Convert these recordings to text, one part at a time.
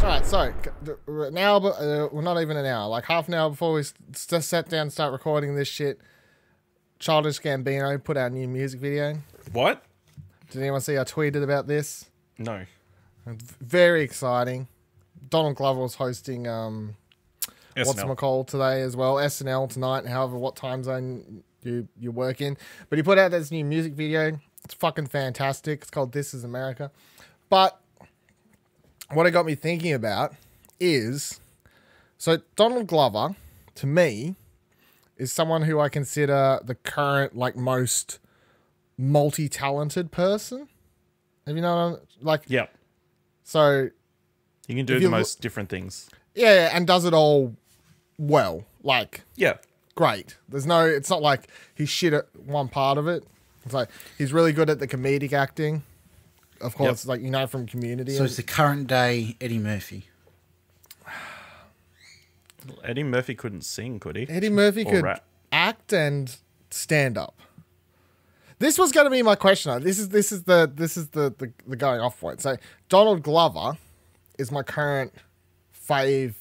Alright, so an hour, well, not even an hour, like half an hour before we sat down and start recording this shit, Childish Gambino put out a new music video. What? Did anyone see I tweeted about this? No. Very exciting. Donald Glover was hosting whatchamacall today as well. SNL tonight, however what time zone you work in. But he put out this new music video. It's fucking fantastic. It's called This Is America. But what it got me thinking about is, so Donald Glover, to me, is someone who I consider the current, like, most multi-talented person. Have you know, like... Yeah. So... You can do the most different things. Yeah, and does it all well. Like... Yeah. Great. There's no... It's not like he's shit at one part of it. It's like, he's really good at the comedic acting. Of course, like, you know, from Community. So it's the current day Eddie Murphy. Eddie Murphy couldn't sing, could he? Eddie Murphy could act and stand up. This was going to be my question. This is the going off point. So Donald Glover is my current fave.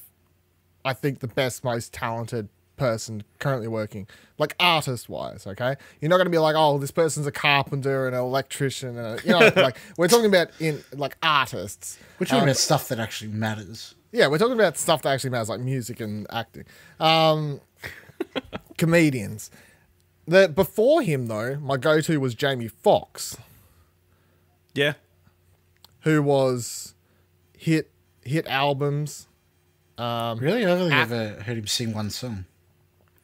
I think the best, most talented person currently working, like artist wise. Okay, you're not going to be like, oh, this person's a carpenter and an electrician, and you know, like we're talking about in like artists. We're talking about stuff that actually matters. Yeah, we're talking about stuff that actually matters, like music and acting. Comedians. Before him though, my go-to was Jamie Foxx. Yeah. Who was hit albums. Really? I've only ever heard him sing one song.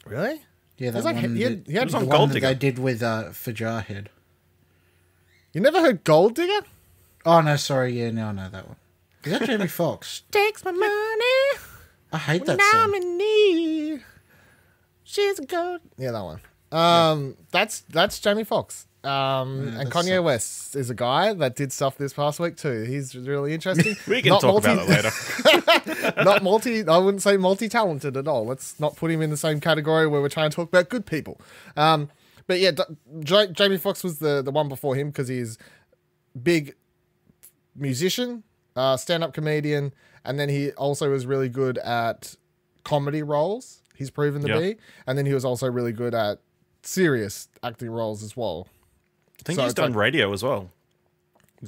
Really? Yeah, that like, one. he had the on one Gold that Digger. they did with for Jarhead. You never heard Gold Digger? Oh no, sorry. Yeah, no, I know that one. Is that Jamie Foxx? Takes my money. I hate that I'm song. in need. She's a gold. Yeah, that one. That's Jamie Foxx. And Kanye West is a guy that did stuff this past week too. He's really interesting. We can talk about it later. I wouldn't say multi-talented at all. Let's not put him in the same category where we're trying to talk about good people. But yeah, Jamie Foxx was the one before him because he's big musician, stand-up comedian, and then he also was really good at comedy roles. He's proven to be. And then he was also really good at serious acting roles as well. I think he's done radio as well.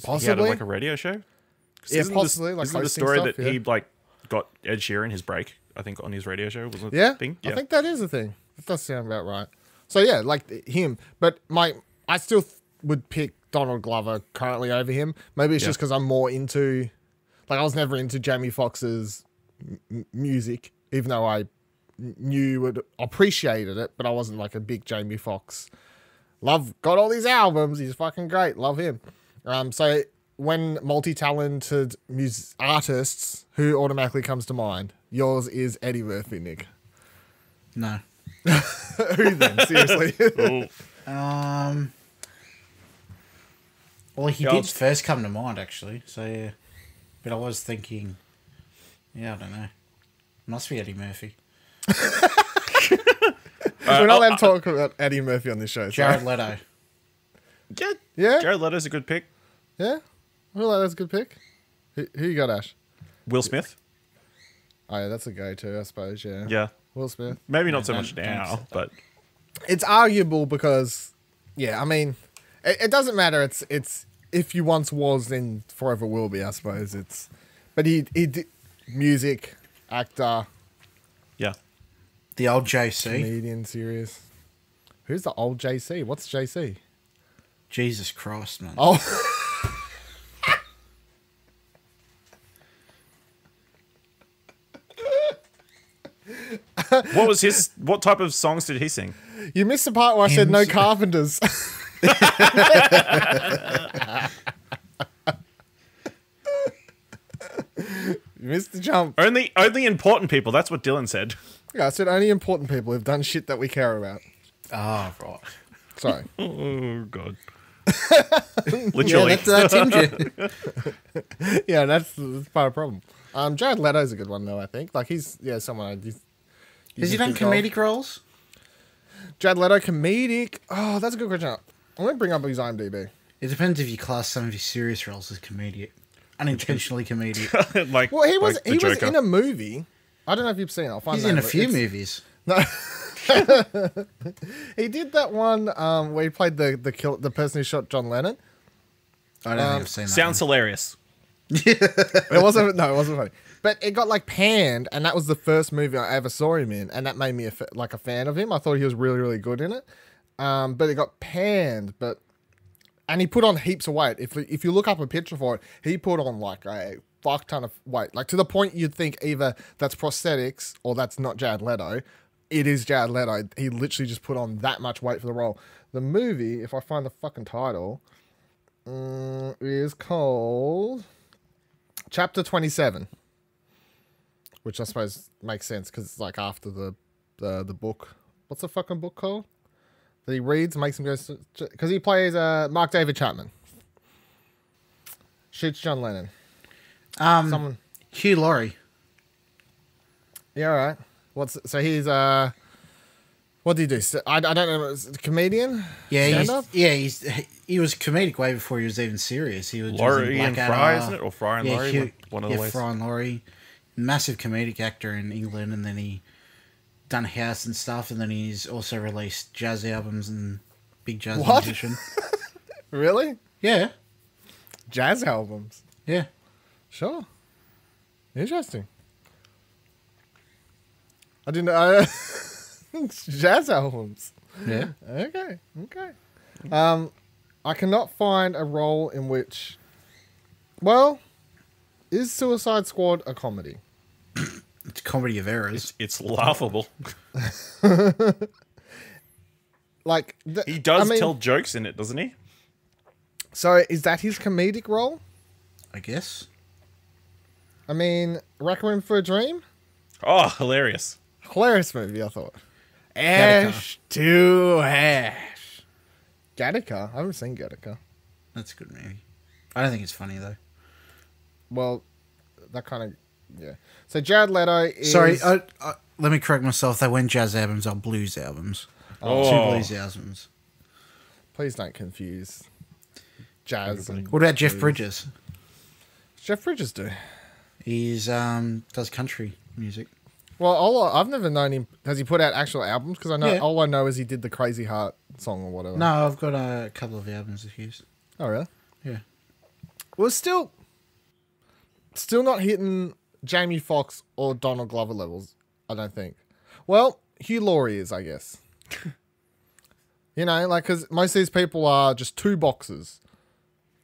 Possibly. He had like a radio show. Yeah, possibly. Like isn't the story stuff, that he like got Ed Sheeran his break, I think, on his radio show? Was it thing? Yeah, I think that is a thing. That does sound about right. So yeah, like him. But I still would pick Donald Glover currently over him. Maybe it's just because I'm more into... Like, I was never into Jamie Foxx's music, even though I appreciated it, but I wasn't like a big Jamie Foxx. Got all these albums. He's fucking great. Love him. So when multi-talented artists, who automatically comes to mind? Yours is Eddie Murphy, Nick. No. Who then? Seriously. Well, he did first come to mind, actually. So yeah, but I was thinking, I don't know. Must be Eddie Murphy. We're not allowed to talk about Eddie Murphy on this show. Jared Leto. Yeah. Jared Leto's a good pick. Yeah. I feel like that's a good pick. Who you got, Ash? Will Smith. Oh, yeah, that's a go-to, I suppose, yeah. Yeah. Will Smith. Maybe not so much now, but... It's arguable because, I mean, it doesn't matter. It's if you once was, then forever will be, I suppose. But he did music, actor... Yeah. The old JC. Comedian, serious. Who's the old JC? What's JC? Jesus Christ, man. Oh. What type of songs did he sing? You missed the part where I said no carpenters. You missed the jump. Only important people. That's what Dylan said. Yeah, I said only important people who've done shit that we care about. Ah, right. Sorry. Oh, God. Literally. Yeah, that's India. Yeah, that's part of the problem. Jared Leto's a good one, though, I think. Like, he's, someone I... Has he done comedic roles? Jared Leto, comedic? Oh, that's a good question. I'm going to bring up his IMDb. It depends if you class some of his serious roles as comedic. unintentionally comedic. like, Well, he was Joker. in a movie. I don't know if you've seen it. I'll find He's the in name a of it. few It's- movies. No. He did that one where he played the person who shot John Lennon. I don't think I've seen that. Sounds hilarious. It wasn't funny. But it got like panned, and that was the first movie I ever saw him in, and that made me a fan of him. I thought he was really, really good in it. But it got panned, and he put on heaps of weight. If you look up a picture for it, he put on like a fuck ton of weight, like to the point you'd think either that's prosthetics or that's not Jared Leto. It is Jared Leto. He literally just put on that much weight for the role. The movie, if I find the fucking title, is called Chapter 27, which I suppose makes sense because it's like after the book. What's the fucking book called that he reads? Makes him go because he plays Mark David Chapman. Shoots John Lennon. Someone. Hugh Laurie. Yeah, all right. So he's what did he do? I don't know. Comedian? Yeah, Stand-up? he was comedic way before he was even serious. He was Laurie in and Blackadder. Fry, isn't it? Or Fry and Laurie? Hugh, one of the ways. Fry and Laurie. Massive comedic actor in England, and then he done house and stuff, and then he's also released jazz albums and big jazz musician. Really? Yeah. Jazz albums? Yeah. Sure. Interesting. I didn't know. Jazz albums. Yeah. Okay. I cannot find a role in which. Well, is Suicide Squad a comedy? It's a comedy of errors. It's laughable. Like He does tell jokes in it, doesn't he? So is that his comedic role? I guess. I mean, Requiem for a Dream? Oh, hilarious. Hilarious movie, I thought. Ash to Ash. Gattaca? I haven't seen Gattaca. That's a good movie. I don't think it's funny though. Well, that kind of, yeah. So Jared Leto is... Sorry, let me correct myself. They weren't jazz albums, are blues albums. Oh. Two blues albums. Please don't confuse jazz and... What about Jeff Bridges? Jeff Bridges do. He's does country music. Well, I've never known him... Has he put out actual albums? Because I know all I know is he did the Crazy Heart song or whatever. No, I've got a couple of albums of his. Oh, really? Yeah. Well, still not hitting Jamie Foxx or Donald Glover levels, I don't think. Well, Hugh Laurie is, I guess. You know, like, because most of these people are just two boxes.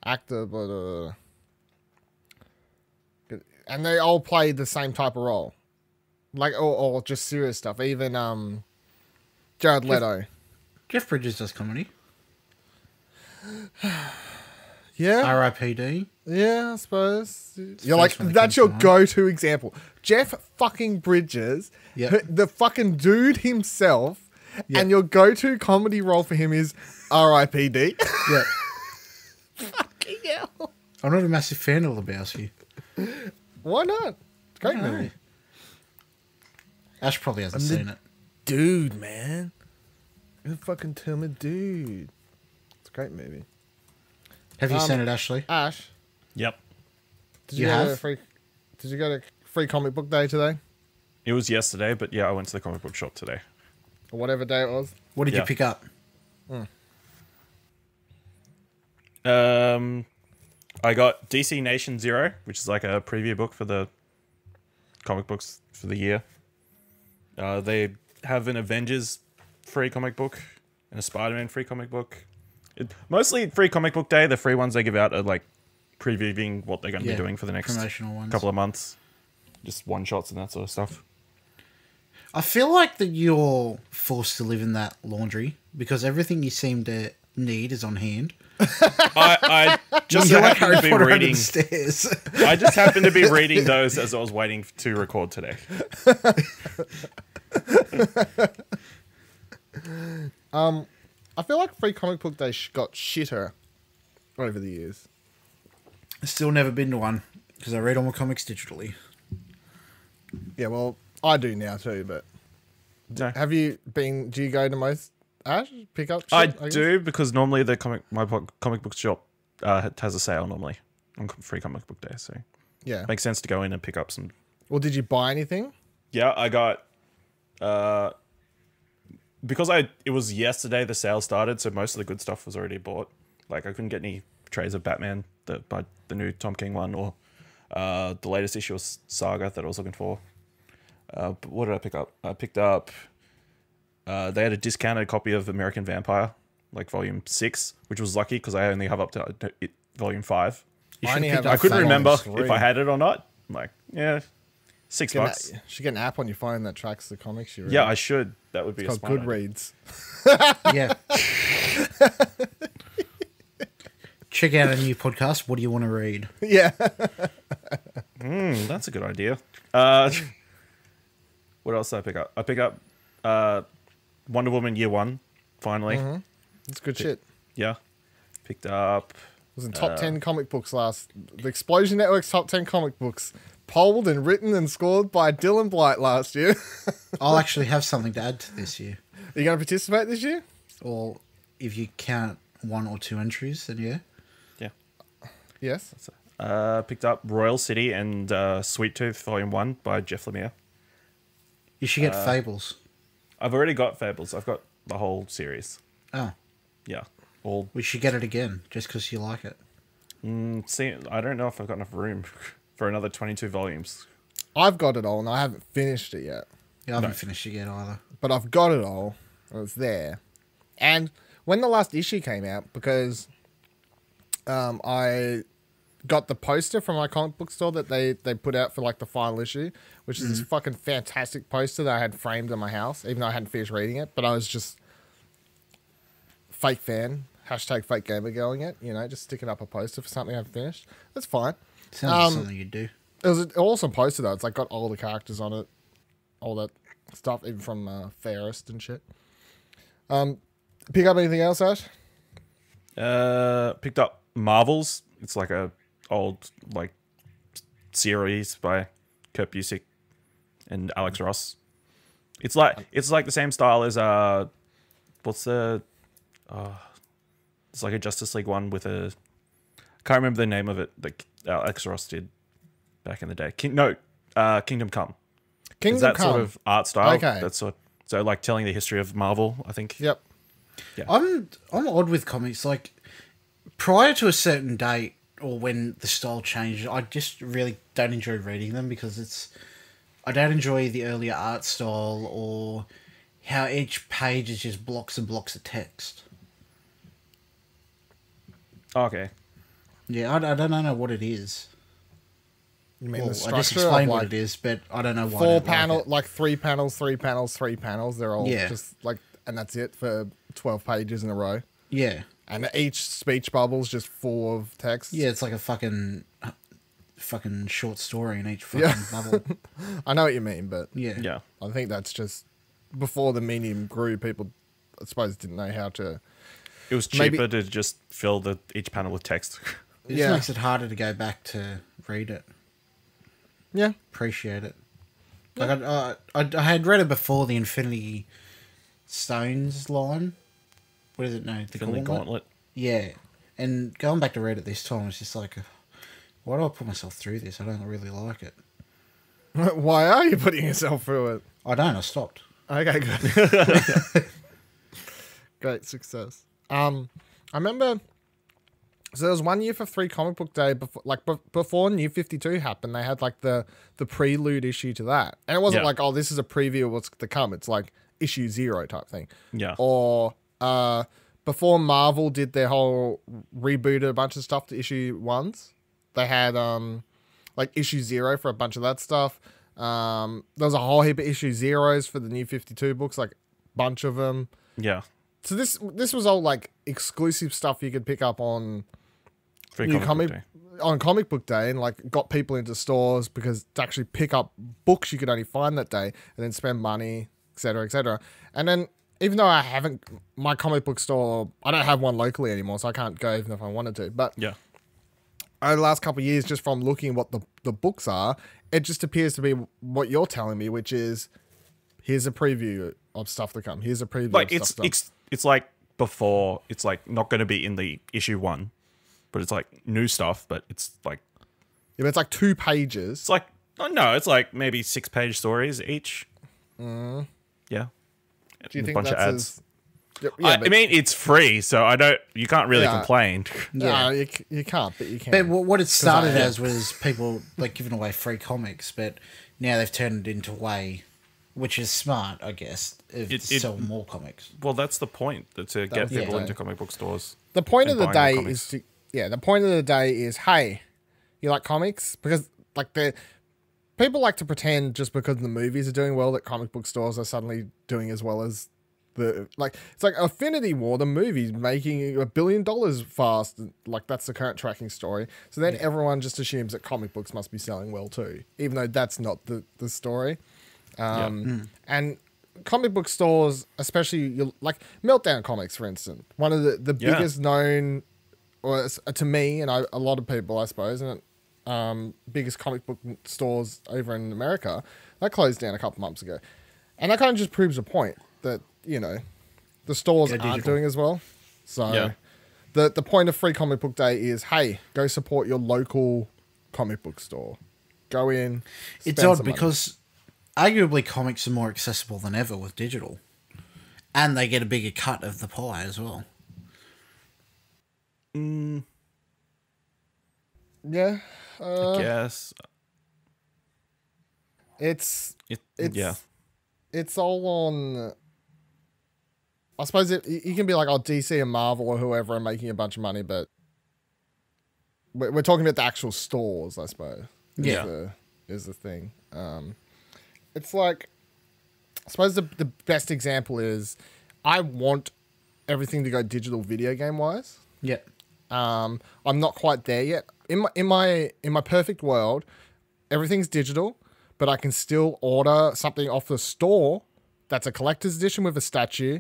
Actor, but... and they all play the same type of role. Like, or just serious stuff. Even Jared Leto. Jeff Bridges does comedy. Yeah. R.I.P.D. Yeah, I suppose. It's You're the like, first one that that's comes your to mind. go-to example. Jeff fucking Bridges, Yep. the fucking dude himself, Yep. and your go-to comedy role for him is R.I.P.D. Yeah. Fucking hell. I'm not a massive fan of Lebowski. Why not? It's a great I know. movie. Ash probably hasn't seen it. Dude, man. You fucking tell me, dude. It's a great movie. Have you seen it, Ashley? Ash, Yep. did You you, go have? to did you go to free comic book day today? It was yesterday, but yeah, I went to the comic book shop today. Or whatever day it was? What did you Yeah. pick up? I got DC Nation Zero, which is like a preview book for the comic books for the year. They have an Avengers free comic book and a Spider-Man free comic book. Mostly free comic book day. The free ones they give out are like previewing what they're going to be doing for the next promotional ones. couple of months. Just one shots and that sort of stuff. I feel like that you're forced to live in that laundry because everything you seem to need is on hand. I just You're like happened to Harry be Potter under reading. the stairs. I just happened to be reading those as I was waiting to record today. I feel like free comic book day got shitter over the years. Still never been to one because I read all my comics digitally. Yeah, well, I do now too, but No. have you been, do you go to most, Ash, pick up shit, I guess? do because normally the comic book shop has a sale normally. on Free Comic Book Day, so Yeah. makes sense to go in and pick up some. Well, did you buy anything? Yeah, I got because it was yesterday the sale started, so most of the good stuff was already bought. Like I couldn't get any trays of Batman, the new Tom King one, or the latest issue of Saga that I was looking for. But what did I pick up? I picked up. They had a discounted copy of American Vampire, like Volume 6, which was lucky because I only have up to Volume 5. I couldn't remember if I had it or not. I'm like, yeah, $6. Should get an app on your phone that tracks the comics you read. Yeah, I should. That would be it's a called smart Goodreads. Yeah. Check out a new podcast. What do you want to read? Yeah. That's a good idea. What else did I pick up? I pick up Wonder Woman Year 1, finally. Mm-hmm. It's good shit. Yeah. Picked up... It was in top 10 comic books the Explosion Network's top 10 comic books. Polled and written and scored by Dylan Blight last year. I'll actually have something to add to this year. Are you going to participate this year? Or if you count 1 or 2 entries, then yeah. Yeah. Yes. Picked up Royal City and Sweet Tooth Volume 1 by Jeff Lemire. You should get Fables. I've already got Fables. I've got the whole series. Oh. Yeah. We should get it again, just because you like it. See, I don't know if I've got enough room for another 22 volumes. I've got it all, and I haven't finished it yet. Yeah, I haven't finished it yet either. But I've got it all, and it's there. And when the last issue came out, because I got the poster from my comic book store that they put out for like the final issue, which is this fucking fantastic poster that I had framed in my house, even though I hadn't finished reading it. But I was just fake fan, hashtag fake gamer going it, just sticking up a poster for something I've finished. That's fine. Sounds like something you'd do. It was an awesome poster though. It's like got all the characters on it, all that stuff, even from Fairest and shit. Pick up anything else, Ash? Picked up Marvels. It's like a old series by Kurt Busiek and Alex Ross. It's like the same style as it's like a Justice League one with a... Can't remember the name of it that Alex Ross did back in the day. Kingdom Come. Kingdom Is that Come. sort of art style? Okay. So like telling the history of Marvel, I think. Yep. Yeah. I'm odd with comics. Like, prior to a certain date or when the style changes, I just really don't enjoy reading them because I don't enjoy the earlier art style or how each page is just blocks and blocks of text. Okay. Yeah, I don't know what it is. You mean the I structure just explained of what it is, but I don't know why. 4 panel, like 3 panels, 3 panels, 3 panels. They're all Yeah. just like, and that's it for 12 pages in a row. Yeah. And each speech bubble's just full of text. Yeah, it's like a fucking short story in each fucking bubble. I know what you mean, but Yeah. I think that's just before the medium grew. People, I suppose, didn't know how to. It was cheaper to just fill each panel with text. It just makes it harder to go back to read it. Yeah. Appreciate it. Like I had read it before the Infinity Stones line. What is it? No, the Gauntlet. Yeah, and going back to read it this time, it's just like, why do I put myself through this? I don't really like it. Why are you putting yourself through it? I don't. I stopped. Okay, good. Great success. I remember. So there was one year for Free Comic Book Day before New 52 happened. They had like the prelude issue to that, and it wasn't like, oh, this is a preview of what's to come. It's like issue 0 type thing. Yeah. Or before Marvel did their whole rebooted a bunch of stuff to issue 1s, they had like issue 0 for a bunch of that stuff. There was a whole heap of issue 0s for the New 52 books, like a bunch of them. Yeah. So this was all like exclusive stuff you could pick up on on Comic Book Day, and like got people into stores because to actually pick up books you could only find that day, and then spend money, etc., etc. And then even though my comic book store, I don't have one locally anymore, so I can't go even if I wanted to. But yeah, over the last couple of years, just from looking at what the books are, it just appears to be what you're telling me, which is here's a preview of stuff to come. Here's a preview. Like of stuff. It's like before. It's like not going to be in the issue 1. but it's like new stuff. But it's like Yeah, but it's like 2 pages. it's like no, it's like maybe 6-page stories each. Yeah, Do you a think bunch of that's ads. Yeah, I mean, it's free, so you can't really complain. No, you can't, but you can. But what it started as was people like giving away free comics, but now they've turned it into a way, which is smart, I guess, to sell more comics. Well, that's the point, to get people into comic book stores. The point of the day is the point of the day is, hey, you like comics? Because like people like to pretend just because the movies are doing well that comic book stores are suddenly doing as well as it's like Infinity War, the movie's making $1 billion fast. Like that's the current tracking story. So then everyone just assumes that comic books must be selling well too, even though that's not the story. And comic book stores, especially like Meltdown Comics, for instance, one of the biggest known, or to me and a lot of people, I suppose, and biggest comic book stores over in America, that closed down a couple months ago, and that kind of just proves a point that the stores aren't doing as well. So the point of Free Comic Book Day is, hey, go support your local comic book store. Go in. It's odd because arguably comics are more accessible than ever with digital, and they get a bigger cut of the pie as well. Yeah, I guess it's all on. I suppose you can be like, oh, DC and Marvel or whoever are making a bunch of money, but we're talking about the actual stores, I suppose. Is the thing. It's like, I suppose the best example is, I want everything to go digital video game wise. Yeah. I'm not quite there yet. In my perfect world, everything's digital, but I can still order something off the store that's a collector's edition with a statue,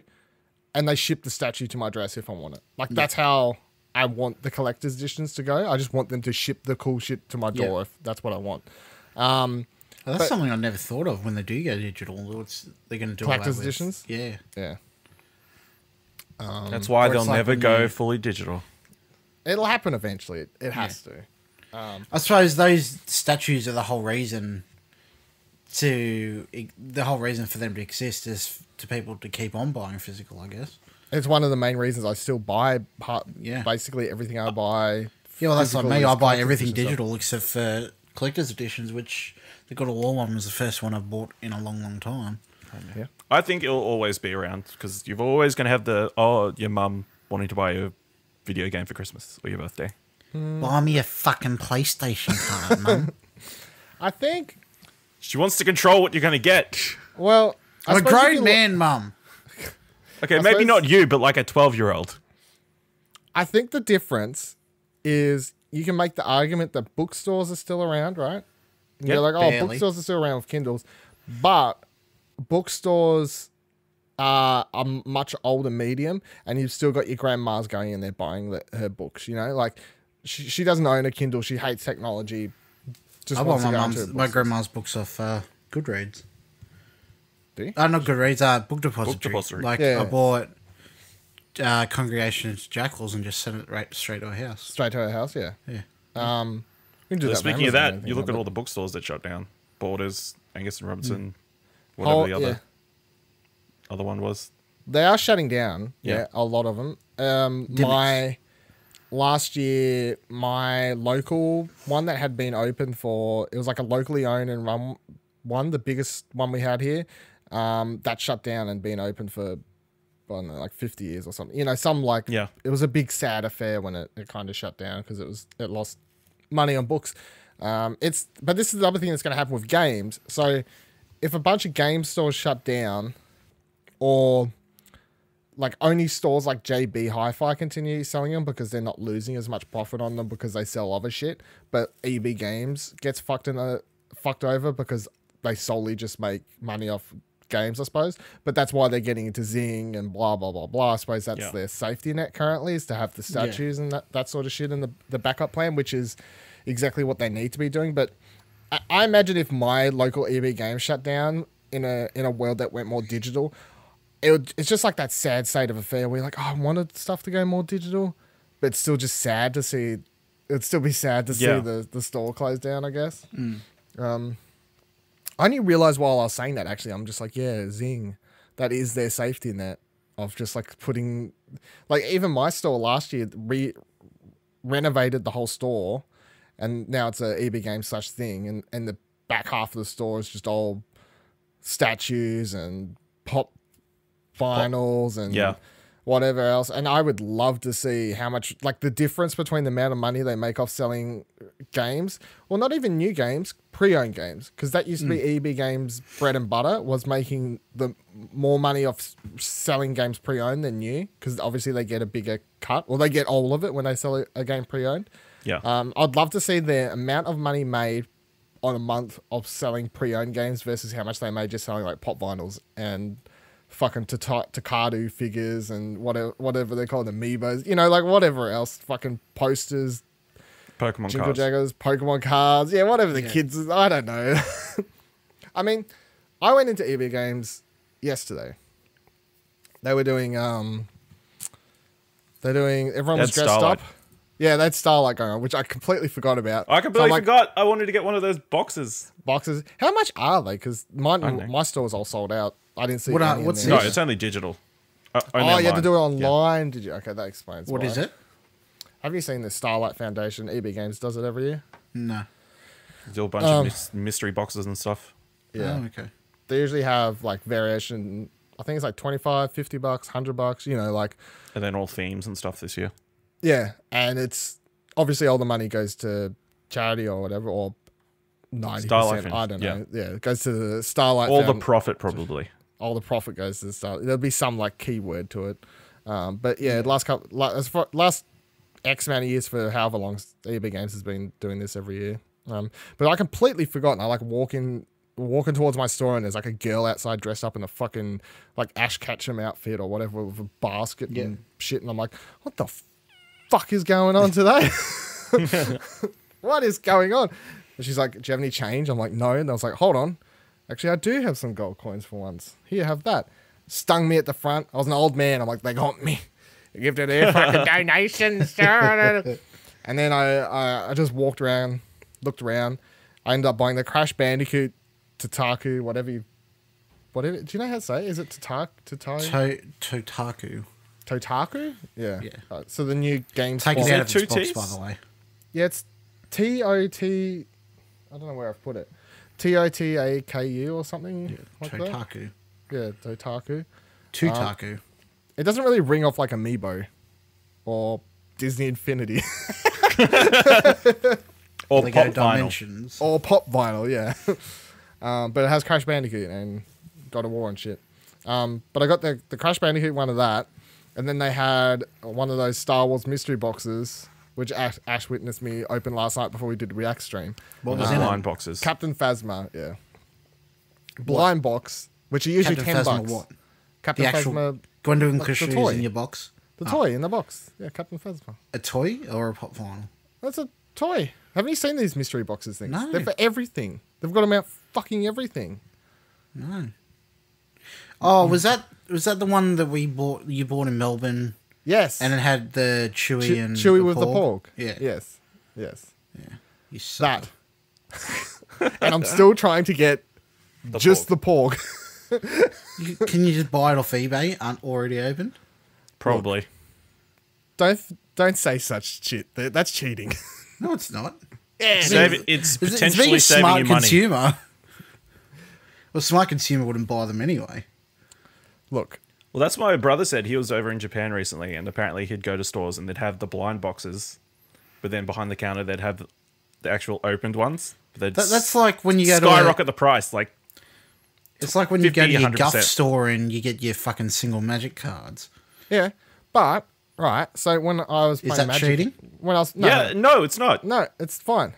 and they ship the statue to my address if I want it. Like that's how I want the collector's editions to go. I just want them to ship the cool shit to my door if that's what I want. That's something I never thought of when they do go digital. They're going to do collector's editions. Yeah. That's why they'll never go fully digital. It'll happen eventually. It has to. I suppose those statues are the whole reason for them to exist is to people to keep on buying physical, I guess. It's one of the main reasons I still buy basically everything I buy. Yeah, well, that's like me. I buy everything digital except for collector's editions, which the God of War one was the first one I've bought in a long, long time. Yeah. I think it'll always be around because you're always going to have your mum wanting to buy a video game for Christmas or your birthday. Buy me a fucking PlayStation card, Mum. I think she wants to control what you're going to get. Well, I'm a grown man, Mum. Okay, maybe not you, but like a 12-year-old. I think the difference is you can make the argument that bookstores are still around, right? And you're like, barely. Bookstores are still around with Kindles, but bookstores are a much older medium, and you've still got your grandmas going in there buying her books. Like she doesn't own a Kindle. She hates technology. I bought my grandma's books off Goodreads. Do you? Not Goodreads, Book Depository. Book Depository. I bought Congregation's Jackals and just sent it straight to her house. Straight to her house, yeah. Yeah. We can do that. Speaking of that, you look at all the bookstores that shut down. Borders, Angus and Robinson, whatever the other one was. They are shutting down. Yeah, a lot of them. Last year, my local one that had been open it was like a locally owned and run one, the biggest one we had here, that shut down and been open for, I don't know, like 50 years or something. It was a big sad affair when it kind of shut down because it lost money on books. But this is the other thing that's going to happen with games. So if a bunch of game stores shut down, or like only stores like JB Hi-Fi continue selling them because they're not losing as much profit on them because they sell other shit, but EB Games gets fucked over because they solely just make money off games, I suppose. But that's why they're getting into Zing and blah blah blah blah. I suppose that's their safety net currently, is to have the statues and that sort of shit in the backup plan, which is exactly what they need to be doing. But I imagine if my local EB Games shut down in a world that went more digital, it's just like that sad state of affair where you're like, I wanted stuff to go more digital, but it's still just sad to see it'd still be sad to see the store close down, I guess. I only realized while I was saying that, actually, I'm just like, yeah, zing. That is their safety net of just like putting, like even my store last year renovated the whole store, and now it's a EB Games / thing, and the back half of the store is just all statues and pop vinyls and whatever else. And I would love to see how much, like the difference between the amount of money they make off selling games, well, not even new games, pre-owned games, because that used to be EB Games bread and butter, was making the more money off selling games pre-owned than new, because obviously they get a bigger cut, or they get all of it when they sell a game pre-owned. I'd love to see the amount of money made on a month of selling pre-owned games versus how much they made just selling like pop vinyls and fucking Takadu figures and whatever they're called, amiibos, you know, like whatever else, fucking posters, Pokemon Jingle cards, Jaggers, Pokemon cards, whatever the kids, I don't know. I mean, I went into EB Games yesterday. They were doing everyone was dressed Starlight. up. Yeah, they had Starlight going on, which I completely forgot about. I completely forgot. I wanted to get one of those boxes. How much are they? Because my store was all sold out. I didn't see any what's in there. No, it's only digital. Only you had to do it online, did you? Okay, that explains What why. is it? Have you seen the Starlight Foundation? EB Games does it every year. No. Do a bunch of mystery boxes and stuff. Yeah. Oh, okay. They usually have like variation. I think it's like $25, $50, $100, you know, like. And then all themes and stuff this year. Yeah, and it's obviously all the money goes to charity or whatever, or 90%. I don't know. Yeah, it goes to the Starlight. All the profit, probably. All the profit goes to the Starlight. There'll be some like keyword to it, but yeah, last X amount of years for however long EB Games has been doing this every year. But I completely forgotten. I like walking towards my store and there's like a girl outside dressed up in a fucking like Ash Ketchum outfit or whatever with a basket and shit, and I'm like, what the fuck is going on today? What is going on? And she's like, do you have any change? I'm like, no. And I was like, hold on. Actually, I do have some gold coins for once. Here, have that. Stung me at the front. I was an old man. I'm like, they got me. Give to their fucking donations. And then I just walked around, looked around. I ended up buying the Crash Bandicoot Totaku, whatever. Do you know how to say it? Is it Totaku. Totaku? Yeah. So the new game. Take it out of its box, by the way. Yeah, it's T-O-T... I don't know where I've put it. Totaku or something like Totaku. that. Yeah, Totaku. Totaku. It doesn't really ring off like Amiibo or Disney Infinity. Or Lego Pop Dimensions. Or Pop Vinyl, yeah. But it has Crash Bandicoot and God of War and shit. But I got the Crash Bandicoot one of that. And then they had one of those Star Wars mystery boxes, which Ash witnessed me open last night before we did the React stream. What was blind boxes? Captain Phasma, yeah. Blind box, which are usually Captain $10. Phasma what? Captain The actual Phasma, Gwendolyn like the Christie toy. is in your box. the toy in the box. Yeah, Captain Phasma. A toy or a pop vinyl? That's a toy. Haven't you seen these mystery boxes things? No. They're for everything. They've got them out fucking everything. No. Oh, was that the one that you bought in Melbourne? Yes. And it had the Chewy and Chewy the with the pork? pork. Yeah. Yes. Yes. Yeah. You suck. That. And I'm still trying to get the pork. Can you just buy it off eBay? Aren't already opened? Probably. Don't say such shit. That's cheating. No, it's not. Yeah. It's potentially being a saving smart you money. consumer. Well, a smart consumer wouldn't buy them anyway. Look. Well, that's what my brother said. He was over in Japan recently, and apparently he'd go to stores and they'd have the blind boxes, but then behind the counter they'd have the actual opened ones. That's like when you go skyrocket the price. Like it's like when you go to your 100%. Guff store and you get your fucking single magic cards. Yeah. But right. So when I was playing Is that Magic, cheating? when I was no, it's not. No, it's fine.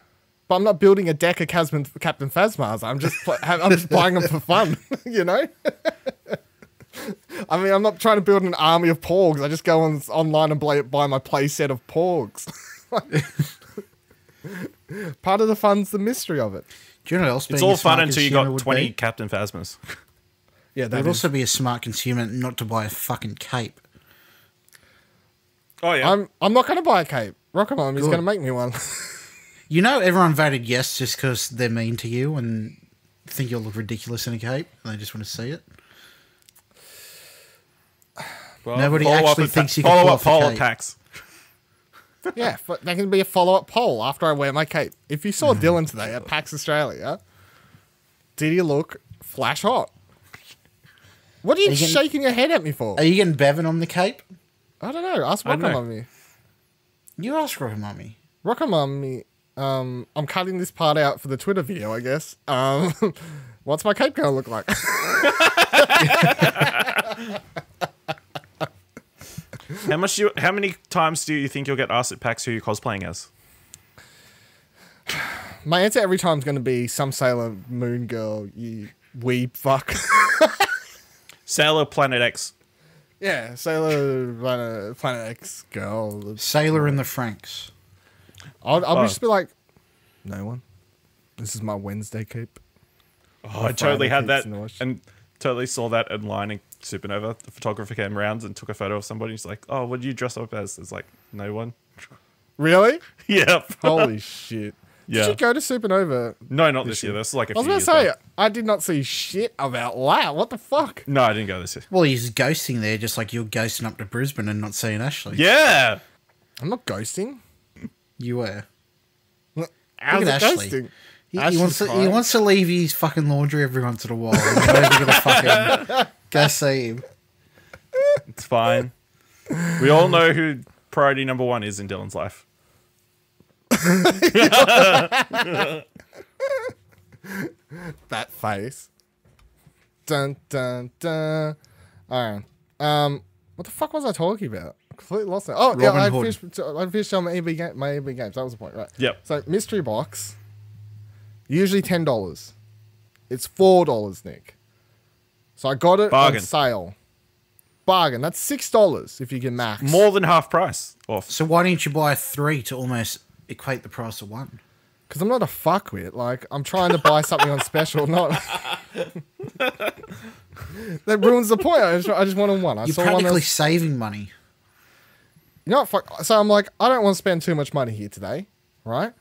But I'm not building a deck of Captain Phasmas. I'm just buying them for fun, you know? I mean, I'm not trying to build an army of porgs. I just go online and buy my play set of porgs. Part of the fun's the mystery of it. Do you know what else? It's being all a smart fun until you consumer got would 20 be? Captain Phasmas. Yeah, It that would is. also be a smart consumer not to buy a fucking cape. Oh yeah. I'm not going to buy a cape. Rockamom, he's going to make me one. You know, everyone voted yes just because they're mean to you and think you'll look ridiculous in a cape, and they just want to see it. Well, Nobody actually thinks you can pull off a poll cape. packs. Yeah, but that can be a follow-up poll after I wear my cape. If you saw Dylan today at PAX Australia, did he look flash hot? What are you shaking your head at me for? Are you getting Bevan on the cape? I don't know. Ask Rockamummy. You ask Rockamummy. Rockamummy, I'm cutting this part out for the Twitter video, I guess. What's my cape going to look like? How many times do you think you'll get asked at PAX who you're cosplaying as? My answer every time is going to be some Sailor Moon girl, you weeb fuck. Sailor Planet X. Yeah, Sailor Planet X girl. Sailor in the Franks. I'll just be like, no one. This is my Wednesday cape. Oh, I totally had that and totally saw that online in Supernova. The photographer came around and took a photo of somebody. He's like, oh, what did you dress up as? It's like, no one. Really? Yep. Holy shit. Yeah. Did you go to Supernova? No, not this year. That's like a few I was years going to say, back. I did not see shit about that. What the fuck? No, I didn't go this year. Well, he's ghosting there, just like you're ghosting up to Brisbane and not seeing Ashley. Yeah. I'm not ghosting. You were. How's Look it at Ashley. ghosting? He wants to leave his fucking laundry every once in a while. You're not even going to fucking go see him. It's fine. We all know who priority number one is in Dylan's life. That face. Dun dun dun. All right. What the fuck was I talking about? Completely lost it. Oh, yeah, I finished on my EB games. That was the point, right? Yep. So mystery box, usually $10. It's $4, Nick. So I got it Bargain. on sale. Bargain. That's $6 if you can max. More than half price off. So why didn't you buy 3 to almost equate the price of 1? Because I'm not a fuckwit. Like, I'm trying to buy something on special, not... That ruins the point. I just wanted one. You're practically saving money. You know what? Fuck. So I'm like, I don't want to spend too much money here today, right?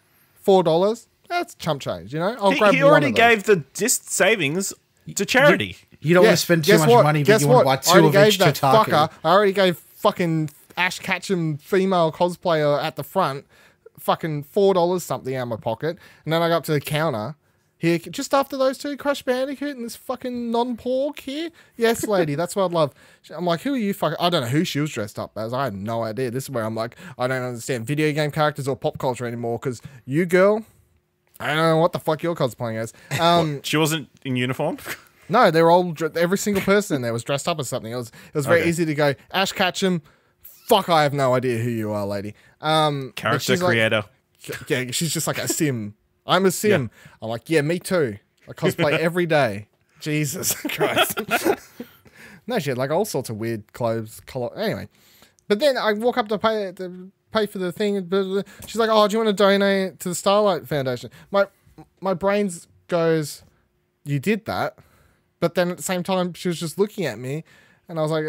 $4. That's chump change, you know? I'll grab He one already of those. gave the disc savings to charity. You don't want to spend too much money, but you want to buy 2 of each Tataku. I already gave fucking Ash Ketchum female cosplayer at the front fucking $4 something out of my pocket. And then I go up to the counter. Here, just after those 2, Crash Bandicoot and this fucking non-pork here. Yes, lady, that's what I'd love. I'm like, who are you fucking... I don't know who she was dressed up as. I had no idea. This is where I'm like, I don't understand video game characters or pop culture anymore because you, girl, I don't know what the fuck you're cosplaying as. She wasn't in uniform? No, they were all... Every single person in there was dressed up as something. It was very easy to go, Ash Ketchum, fuck, I have no idea who you are, lady. Character creator. Like, yeah, she's just like a sim. I'm a sim. Yeah. I'm like, yeah, me too. I cosplay every day. Jesus Christ. No, she had like all sorts of weird clothes. Anyway. But then I walk up to pay for the thing. She's like, oh, do you want to donate to the Starlight Foundation? My brains goes, you did that. But then at the same time, she was just looking at me. And I was like,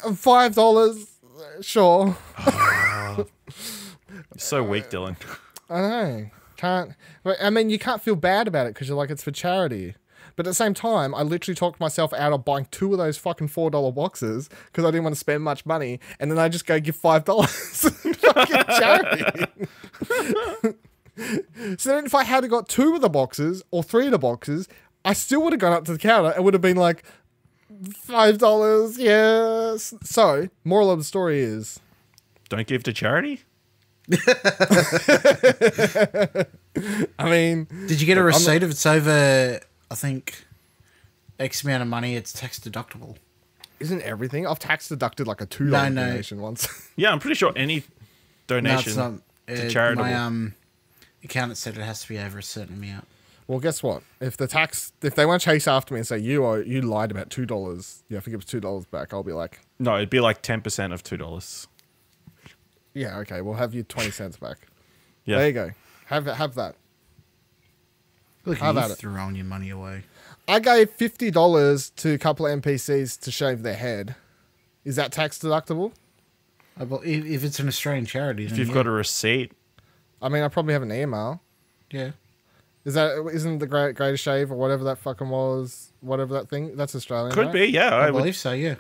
$5, sure. So weak, Dylan. I know. Can't. I mean, you can't feel bad about it because you're like, it's for charity. But at the same time, I literally talked myself out of buying 2 of those fucking $4 boxes because I didn't want to spend much money. And then I just go give $5 fucking charity. So then if I had got 2 of the boxes or 3 of the boxes, I still would have gone up to the counter and would have been like, $5, yes. So, moral of the story is... Don't give to charity? I mean... Did you get a receipt if it's over, I think, X amount of money, it's tax deductible? Isn't everything? I've tax deducted like a $2 donation once. Yeah, I'm pretty sure any donation to charitable. My accountant said it has to be over a certain amount. Well, guess what? If they want to chase after me and say you lied about $2, you have to give us $2 back, I'll be like, no, it'd be like 10% of $2. Yeah, okay, we'll have you 20 cents back. Yeah, there you go. Have that. Look at you throwing your money away. I gave $50 to a couple of NPCs to shave their head. Is that tax deductible? If it's an Australian charity, If you've got a receipt. I mean, I probably have an email. Yeah. Isn't the Greatest Shave or whatever that fucking was, whatever that thing, that's Australian, Could right? be, yeah. I believe so, yeah.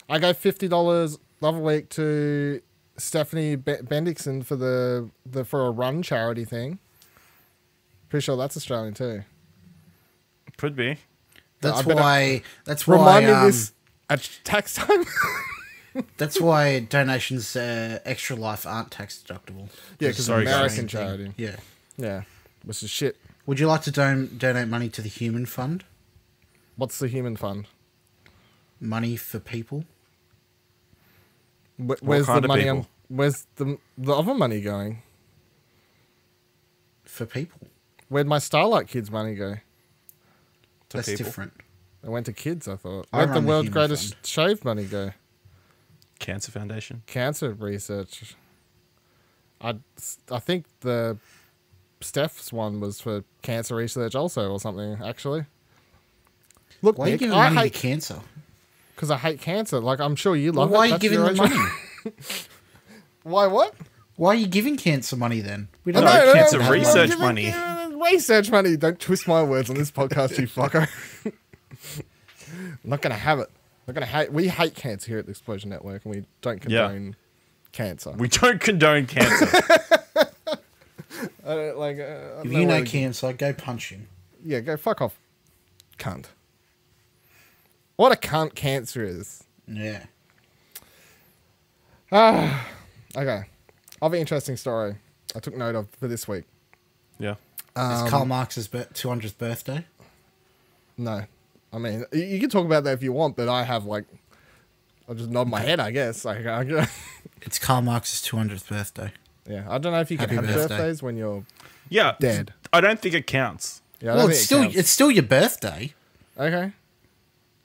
I gave $50 the other week to Stephanie Bendixson for a run charity thing. Pretty sure that's Australian too. Could be. That's why. Remind me this at tax time. That's why donations Extra Life aren't tax deductible. Yeah, because American charity. Yeah. Yeah. Which is shit. Would you like to donate money to the Human Fund? What's the Human Fund? Money for people. Where's the money? Where's the other money going? For people. Where'd my Starlight Kids money go? That's different. It went to kids, I thought. Where'd the World's Greatest Shave money go? Cancer Foundation. Cancer research. I think the Steph's one was for cancer research also or something, actually. Look, why are you giving money to cancer? Because I hate cancer. Like, I'm sure you love it. Why are you giving them money? Why what? Why are you giving cancer money then? We don't know cancer research money. Research money. Don't twist my words on this podcast, you fucker. I'm not going to have it. We hate cancer here at the Explosion Network, and we don't condone cancer. We don't condone cancer. I don't, like, if you know cancer, go punch him. Yeah, go fuck off, cunt. What a cunt cancer is. Yeah. Okay. I have an interesting story I took note of for this week. Yeah. It's Karl Marx's 200th birthday. No. I mean, you can talk about that if you want, but I have, like, I'll just nod my head, I guess. It's Karl Marx's 200th birthday. Yeah, I don't know if you can have birthdays when you're dead. I don't think it counts. Yeah, well, it's still your birthday. Okay.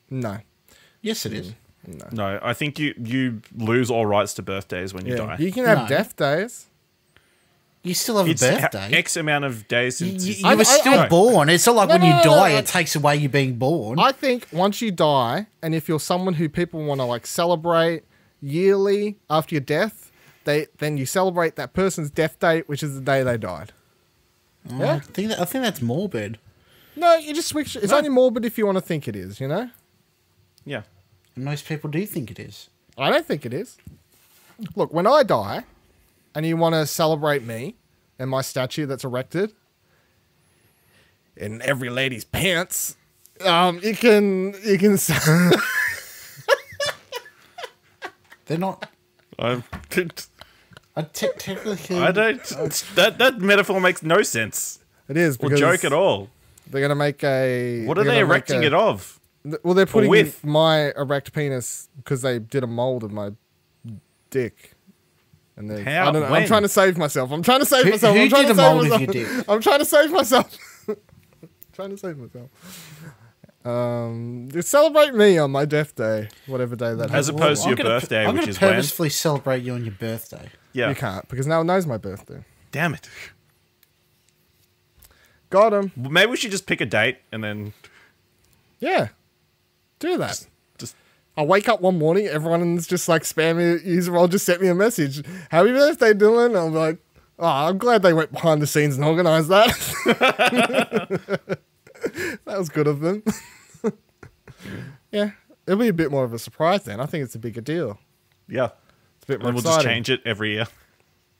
No. Yes, it is. No, I think you lose all rights to birthdays when you die. You can have death days. You still have a birthday. X amount of days since you were still born. It's not like when you die, it takes away you being born. I think once you die, and if you're someone who people want to like celebrate yearly after your death, then you celebrate that person's death date, which is the day they died. Yeah? I think that's morbid. No, you just switch. It's only morbid if you want to think it is, you know? Yeah. Most people do think it is. I don't think it is. Look, when I die, and you want to celebrate me and my statue that's erected in every lady's pants, you can. They're not. Technically, I don't. That metaphor makes no sense. It is or joke at all. They're gonna make a. What are they erecting it of? Well, they're putting my erect penis because they did a mold of my dick. And then how? I don't know. When? I'm trying to save myself. I'm trying to save myself. Who I'm trying did to a mold save of your myself. dick? I'm trying to save myself. Trying to save myself. Celebrate me on my death day, whatever day that is. As opposed to your birthday, which is when? I'm going to purposefully celebrate you on your birthday. Yeah. You can't, because no one knows my birthday. Damn it. Got him. Well, maybe we should just pick a date and then... Yeah. Do that. Just I wake up one morning, everyone's just like spamming user role, just sent me a message. Happy birthday, Dylan. I'm like, oh, I'm glad they went behind the scenes and organised that. That was good of them. Yeah. It'll be a bit more of a surprise then. I think it's a bigger deal. Yeah. It's a bit more and we'll exciting. just change it every year.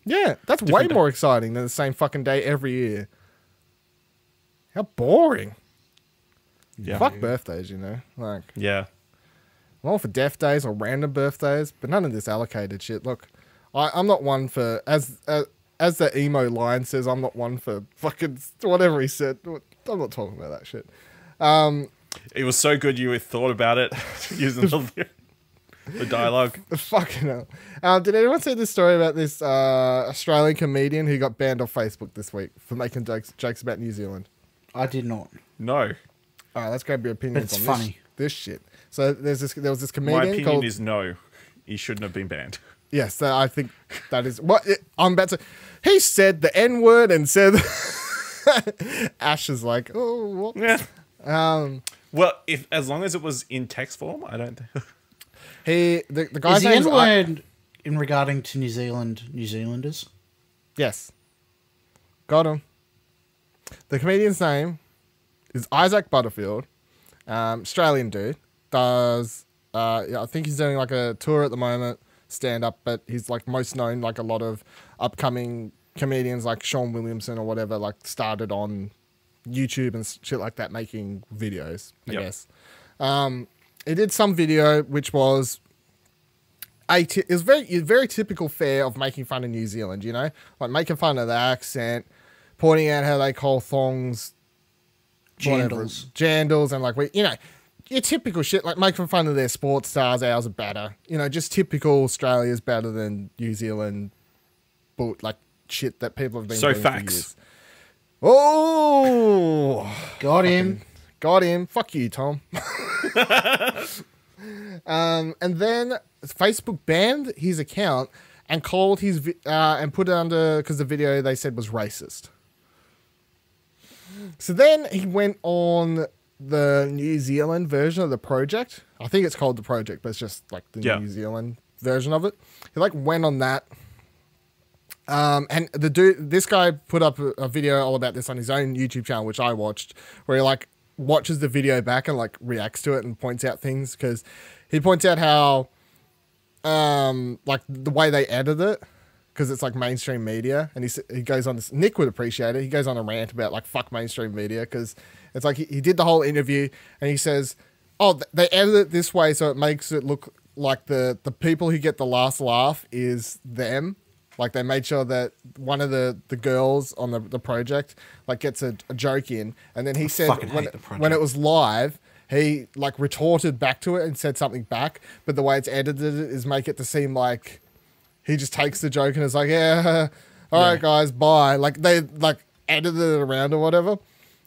Yeah. That's way more exciting than the same fucking day every year. How boring. Yeah. Fuck birthdays, you know. Like, yeah. I'm all for death days or random birthdays, but none of this allocated shit. Look, I'm not one for, as the emo line says, I'm not one for fucking whatever he said. I'm not talking about that shit. It was so good you thought about it using the dialogue. Fucking hell. Did anyone see this story about this Australian comedian who got banned off Facebook this week for making jokes about New Zealand? I did not. No. All right, let's grab your opinions it's on funny. This shit. So there was this comedian. My opinion called, is no. He shouldn't have been banned. Yes, I think that is what I'm about to. He said the N word and said. Ash is like, oh, what? Yeah. Well, as long as it was in text form, I don't. The guy's is the name's N word in regarding to New Zealanders? Yes. Got him. The comedian's name is Isaac Butterfield. Australian dude. Does, I think he's doing like a tour at the moment, stand up, but he's like most known, like a lot of upcoming comedians like Sean Williamson or whatever, like started on YouTube and shit like that, making videos, I guess. He did some video which was it was very typical fare of making fun of New Zealand, you know, like making fun of the accent, pointing out how they call thongs jandals, and like, you know, your typical shit, like making fun of their sports stars. Ours are better, you know, just typical Australia's better than New Zealand, but like shit that people have been doing for years. Oh, got him. Fuck you, Tom. And then Facebook banned his account and called his and put it under, because the video they said was racist. So then he went on the New Zealand version of the project. I think it's called the project, but it's just like the New Zealand version of it. He like went on that. And this guy put up a video all about this on his own YouTube channel, which I watched, where he like watches the video back and like reacts to it and points out things, because he points out how like the way they edit it, because it's like mainstream media, and he goes on this, Nick would appreciate it, he goes on a rant about like fuck mainstream media, because it's like he did the whole interview and he says, oh, they edit it this way so it makes it look like the people who get the last laugh is them. Like they made sure that one of the girls on the project like gets a joke in, and then he said when it was live, he like retorted back to it and said something back, but the way it's edited is make it to seem like he just takes the joke and is like, yeah, all right guys, bye. Like they like edited it around or whatever.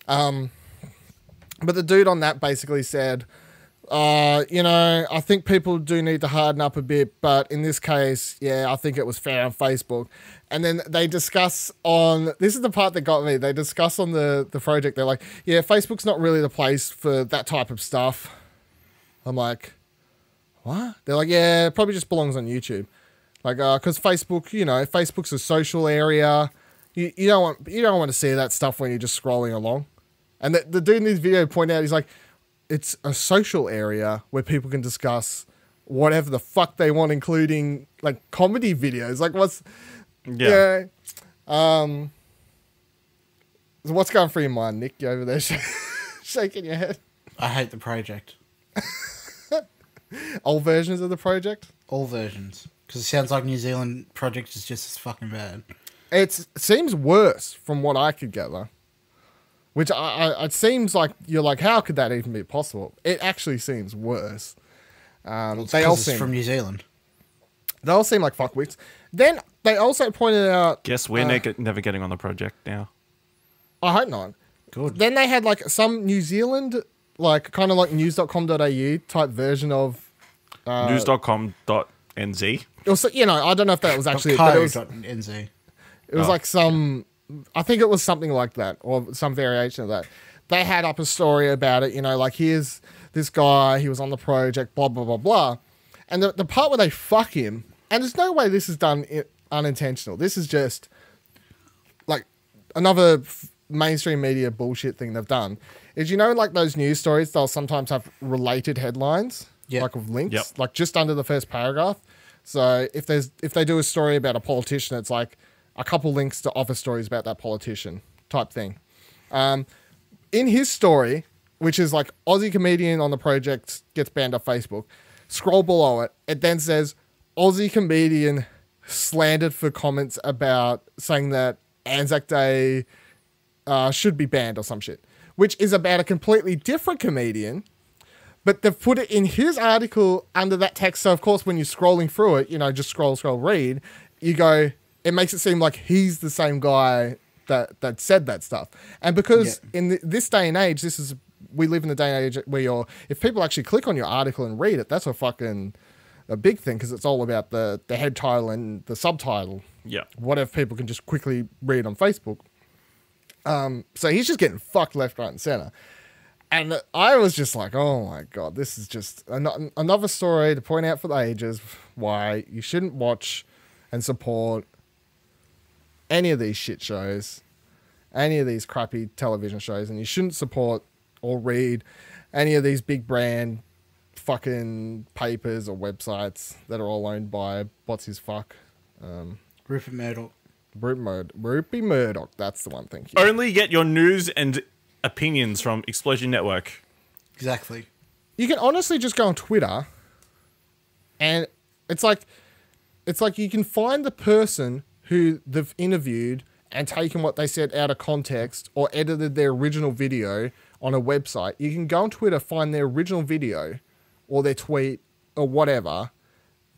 But the dude on that basically said, you know, I think people do need to harden up a bit, but in this case, yeah, I think it was fair on Facebook. And then they discuss on, this is the part that got me, they discuss on the project, they're like, yeah, Facebook's not really the place for that type of stuff. I'm like, what? They're like, yeah, it probably just belongs on YouTube. Like, because Facebook, you know, Facebook's a social area. You don't want to see that stuff when you're just scrolling along. And the dude in this video pointed out, he's like, it's a social area where people can discuss whatever the fuck they want, including like comedy videos. Like what's, So what's going through your mind, Nick? You over there shaking your head? I hate the project. All versions of the project? All versions. Because it sounds like New Zealand project is just as fucking bad. It seems worse from what I could gather. Which it seems like you're like, how could that even be possible? It actually seems worse. They all seem from New Zealand. They all seem like fuckwits. Then they also pointed out. Guess we're never getting on the project now. I hope not. Good. Then they had like some New Zealand, like kind of like news.com.au type version of news.com.nz. Also, you know, I don't know if that was actually but it was, .nz. It was like some. I think it was something like that, or some variation of that. They had up a story about it, you know, like here's this guy, he was on the project, blah, blah, blah, blah. And the part where they fuck him, and there's no way this is done unintentional. This is just like another mainstream media bullshit thing they've done, is, you know, like those news stories, they'll sometimes have related headlines, like with links, like just under the first paragraph. So if they do a story about a politician, it's like a couple links to other stories about that politician type thing. In his story, which is like Aussie comedian on the project gets banned off Facebook, scroll below it, it then says Aussie comedian slandered for comments about saying that Anzac Day should be banned or some shit, which is about a completely different comedian, but they've put it in his article under that text. So of course, when you're scrolling through it, you know, just scroll, read, you go, it makes it seem like he's the same guy that said that stuff. And because in this day and age, we live in the day and age where if people actually click on your article and read it, that's a big thing, because it's all about the head title and the subtitle. Yeah. Whatever people can just quickly read on Facebook. So he's just getting fucked left, right, and center. And I was just like, oh my God, this is just another story to point out for the ages why you shouldn't watch and support any of these shit shows, any of these crappy television shows, and you shouldn't support or read any of these big brand fucking papers or websites that are all owned by what's his fuck? Rupert Murdoch. Rupert Murdoch, that's the one, thank you. Only get your news and opinions from Explosion Network. Exactly. You can honestly just go on Twitter and it's like you can find the person who they've interviewed and taken what they said out of context or edited their original video on a website. You can go on Twitter, find their original video or their tweet or whatever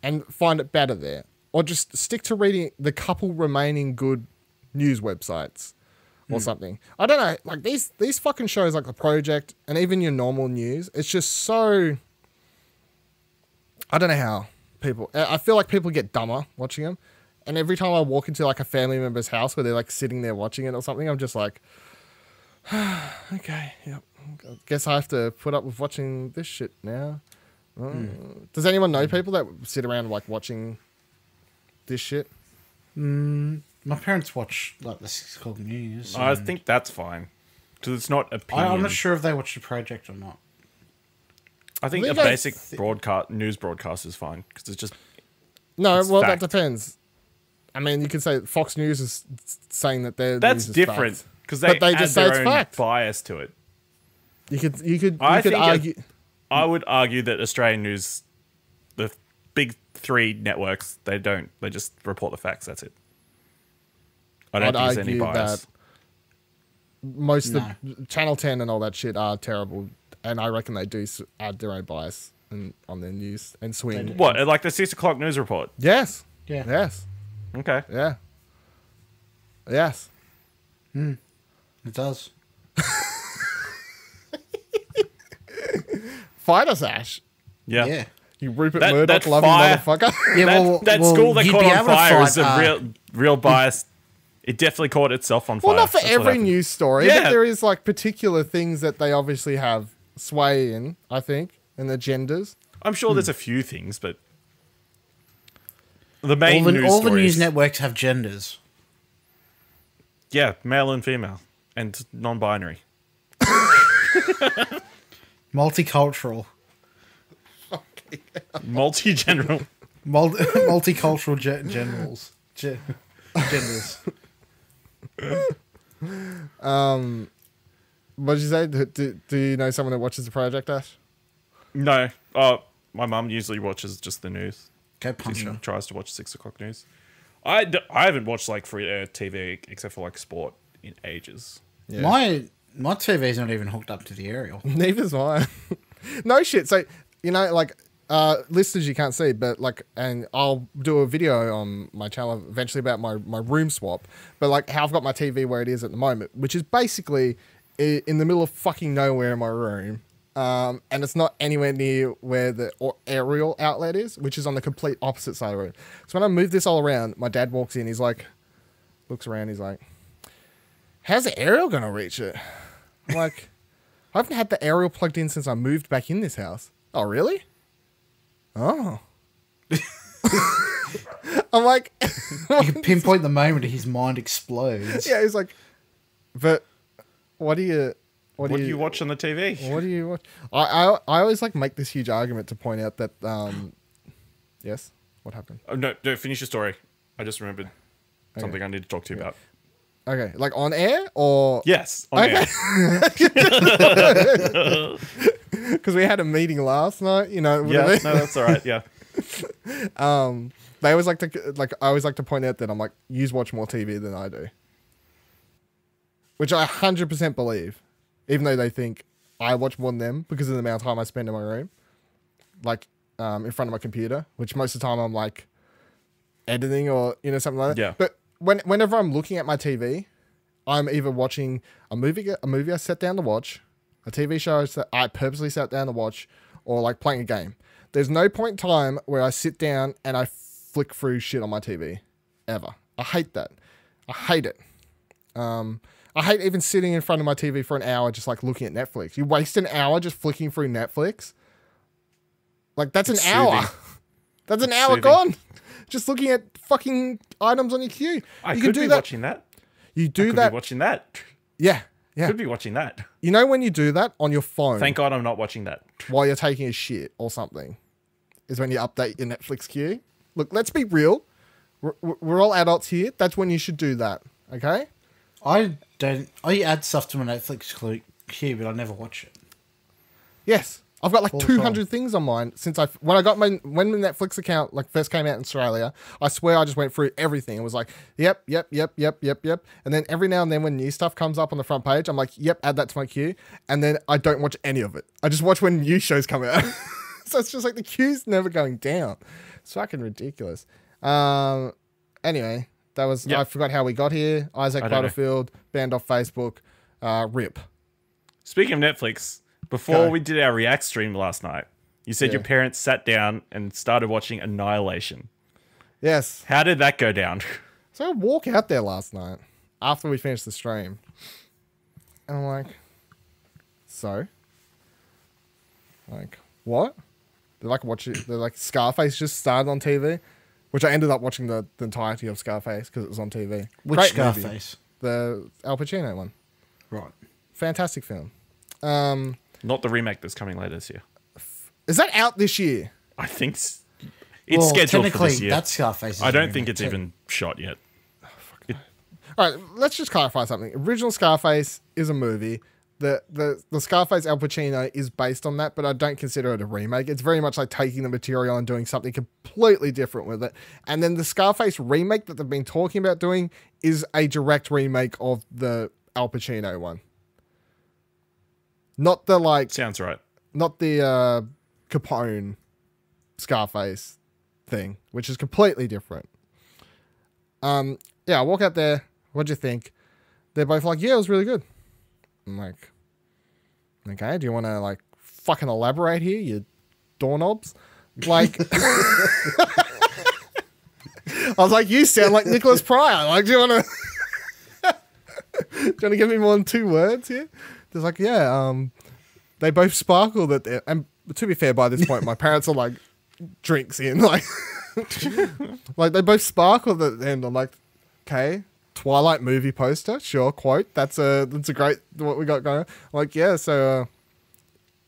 and find it better there. Or just stick to reading the couple remaining good news websites or something. I don't know. Like these fucking shows like The Project and even your normal news, it's just so... I don't know how people... I feel like people get dumber watching them. And every time I walk into like a family member's house where they're like sitting there watching it or something, I'm just like, okay, yep. I guess I have to put up with watching this shit now. Does anyone know people that sit around like watching this shit? My parents watch like the 6 o'clock news. I think that's fine because it's not opinion. I'm not sure if they watch The Project or not. I think a basic news broadcast is fine because it's just that depends. I mean, you could say Fox News is saying that that's different because they just say their own bias to it. You could argue. I would argue that Australian news, the big 3 networks, they just report the facts. That's it. I don't think there's any bias. Most of the Channel 10 and all that shit are terrible, and I reckon they do add their own bias on their news and swing. What, like the 6 o'clock news report? Yes. Yeah. Yes. Okay. Yeah. Yes. It does. Fight us, Ash. Yeah. Yeah. You Rupert Murdoch loving motherfucker. Yeah, that school that caught on fire is a real bias. It definitely caught itself on fire. Well, not for every news story, Yeah. but there is like particular things that they obviously have sway in, I think, and agendas. I'm sure there's a few things, but the main all the news networks have genders. Yeah, male and female, and non-binary. Multicultural. Multi-general. Multicultural generals. Genders. What did you say? Do you know someone that watches The Project, Ash? No. My mum usually watches just the news. Go punch She her. tries to watch 6 o'clock news. I haven't watched like free TV except for like sport in ages. Yeah. My TV's not even hooked up to the aerial. Neither's mine. No shit. So, you know, like, listeners you can't see, but like, and I'll do a video on my channel eventually about my room swap, but like how I've got my TV where it is at the moment, which is basically in the middle of fucking nowhere in my room. And it's not anywhere near where the aerial outlet is, which is on the complete opposite side of the room. So when I move this all around, my dad walks in, he's like, looks around, he's like, how's the aerial going to reach it? I'm like, I haven't had the aerial plugged in since I moved back in this house. Oh, really? Oh. I'm like... You can pinpoint the moment his mind explodes. Yeah, he's like, but what do you watch on the TV? What do you watch? I always like make this huge argument to point out that yes, what happened? Oh, no, finish your story. I just remembered something I need to talk to you about. Okay, like on air or yes, on air. Because we had a meeting last night, you know. Yeah, no, that's all right. Yeah. They always like to I always like to point out that I'm like, you watch more TV than I do, which I 100% believe. Even though they think I watch more than them because of the amount of time I spend in my room, like in front of my computer, which most of the time I'm like editing or something like that. Yeah. But whenever I'm looking at my TV, I'm either watching a movie I sat down to watch, a TV show I purposely sat down to watch, or like playing a game. There's no point in time where I sit down and I flick through shit on my TV, ever. I hate that. I hate it. I hate even sitting in front of my TV for an hour just like looking at Netflix. You waste an hour just flicking through Netflix. Like that's It's an hour. soothing. That's an hour Soothing. gone. Just looking at fucking items on your queue. I You could can be do that. watching that. You I do could that. be watching that. Yeah. Yeah. Could be watching that. You know when you do that on your phone Thank God I'm not watching that. while you're taking a shit or something is when you update your Netflix queue. Look, let's be real. We're all adults here. That's when you should do that. Okay? I add stuff to my Netflix queue, but I never watch it. Yes. I've got like All the 200 time. things on mine since when the Netflix account like first came out in Australia. I swear I just went through everything. It was like, yep. And then every now and then when new stuff comes up on the front page, I'm like, yep, add that to my queue. And then I don't watch any of it. I just watch when new shows come out. So it's just like the queue's never going down. It's fucking ridiculous. Anyway, that was, Yep. I forgot how we got here. Isaac I don't know. Butterfield, banned off Facebook, RIP. Speaking of Netflix, before Go. we did our React stream last night, you said Yeah. your parents sat down and started watching Annihilation. Yes. How did that go down? So I walk out there last night after we finished the stream. And I'm like, so? Like, what? They're like, Scarface just started on TV, which I ended up watching the entirety of Scarface because it was on TV. Which Great movie. Scarface? The Al Pacino one. Right. Fantastic film. Not the remake that's coming later this year. Is that out this year? I think it's scheduled for technically, this year. that's Scarface. I don't think it's even shot yet. All right, let's just clarify something. Original Scarface is a movie. The Scarface Al Pacino is based on that, but I don't consider it a remake. It's very much like taking the material and doing something completely different with it. And then the Scarface remake that they've been talking about doing is a direct remake of the Al Pacino one. Not the Sounds right. not the Capone Scarface thing, which is completely different. Yeah, I walk out there. What'd you think? They're both like, yeah, it was really good. I'm like, okay, do you want to like fucking elaborate here, you doorknobs? Like, I was like, you sound like Nicholas Pryor. Like, do you want to give me more than 2 words here? There's like, yeah, they both sparkle at the, and to be fair, by this point, my parents are like drinks in, like, like they both sparkle at the end. I'm like, okay. Twilight movie poster, sure, quote. That's a great what we got going on. I'm like, yeah, so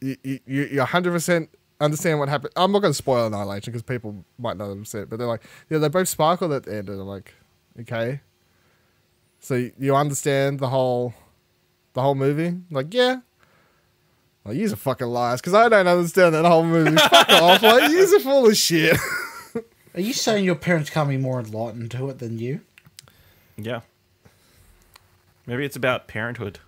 you 100% understand what happened. I'm not going to spoil Annihilation because people might not have seen it, but they're like, yeah, they both sparkled at the end, and I'm like, okay, so you understand the whole movie? Like, yeah. Like, you're fucking liars because I don't understand that whole movie. Fuck off, like, you're full of shit. Are you saying your parents can't be more enlightened to it than you? Yeah. Maybe it's about parenthood.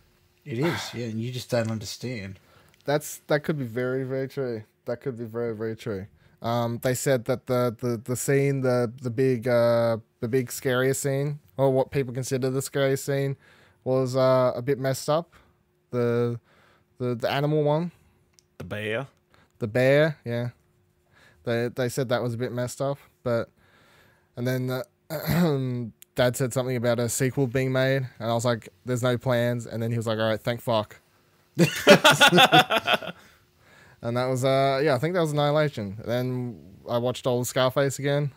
It is, yeah, and you just don't understand. That could be very, very true. That could be very, very true. They said that the scene, the big scariest scene, or what people consider the scariest scene, was a bit messed up. The animal one, The bear. the bear, yeah. They said that was a bit messed up, but and then Dad said something about a sequel being made, and I was like, "There's no plans." And then he was like, "All right, thank fuck." And that was yeah, I think that was Annihilation. Then I watched all of Scarface again.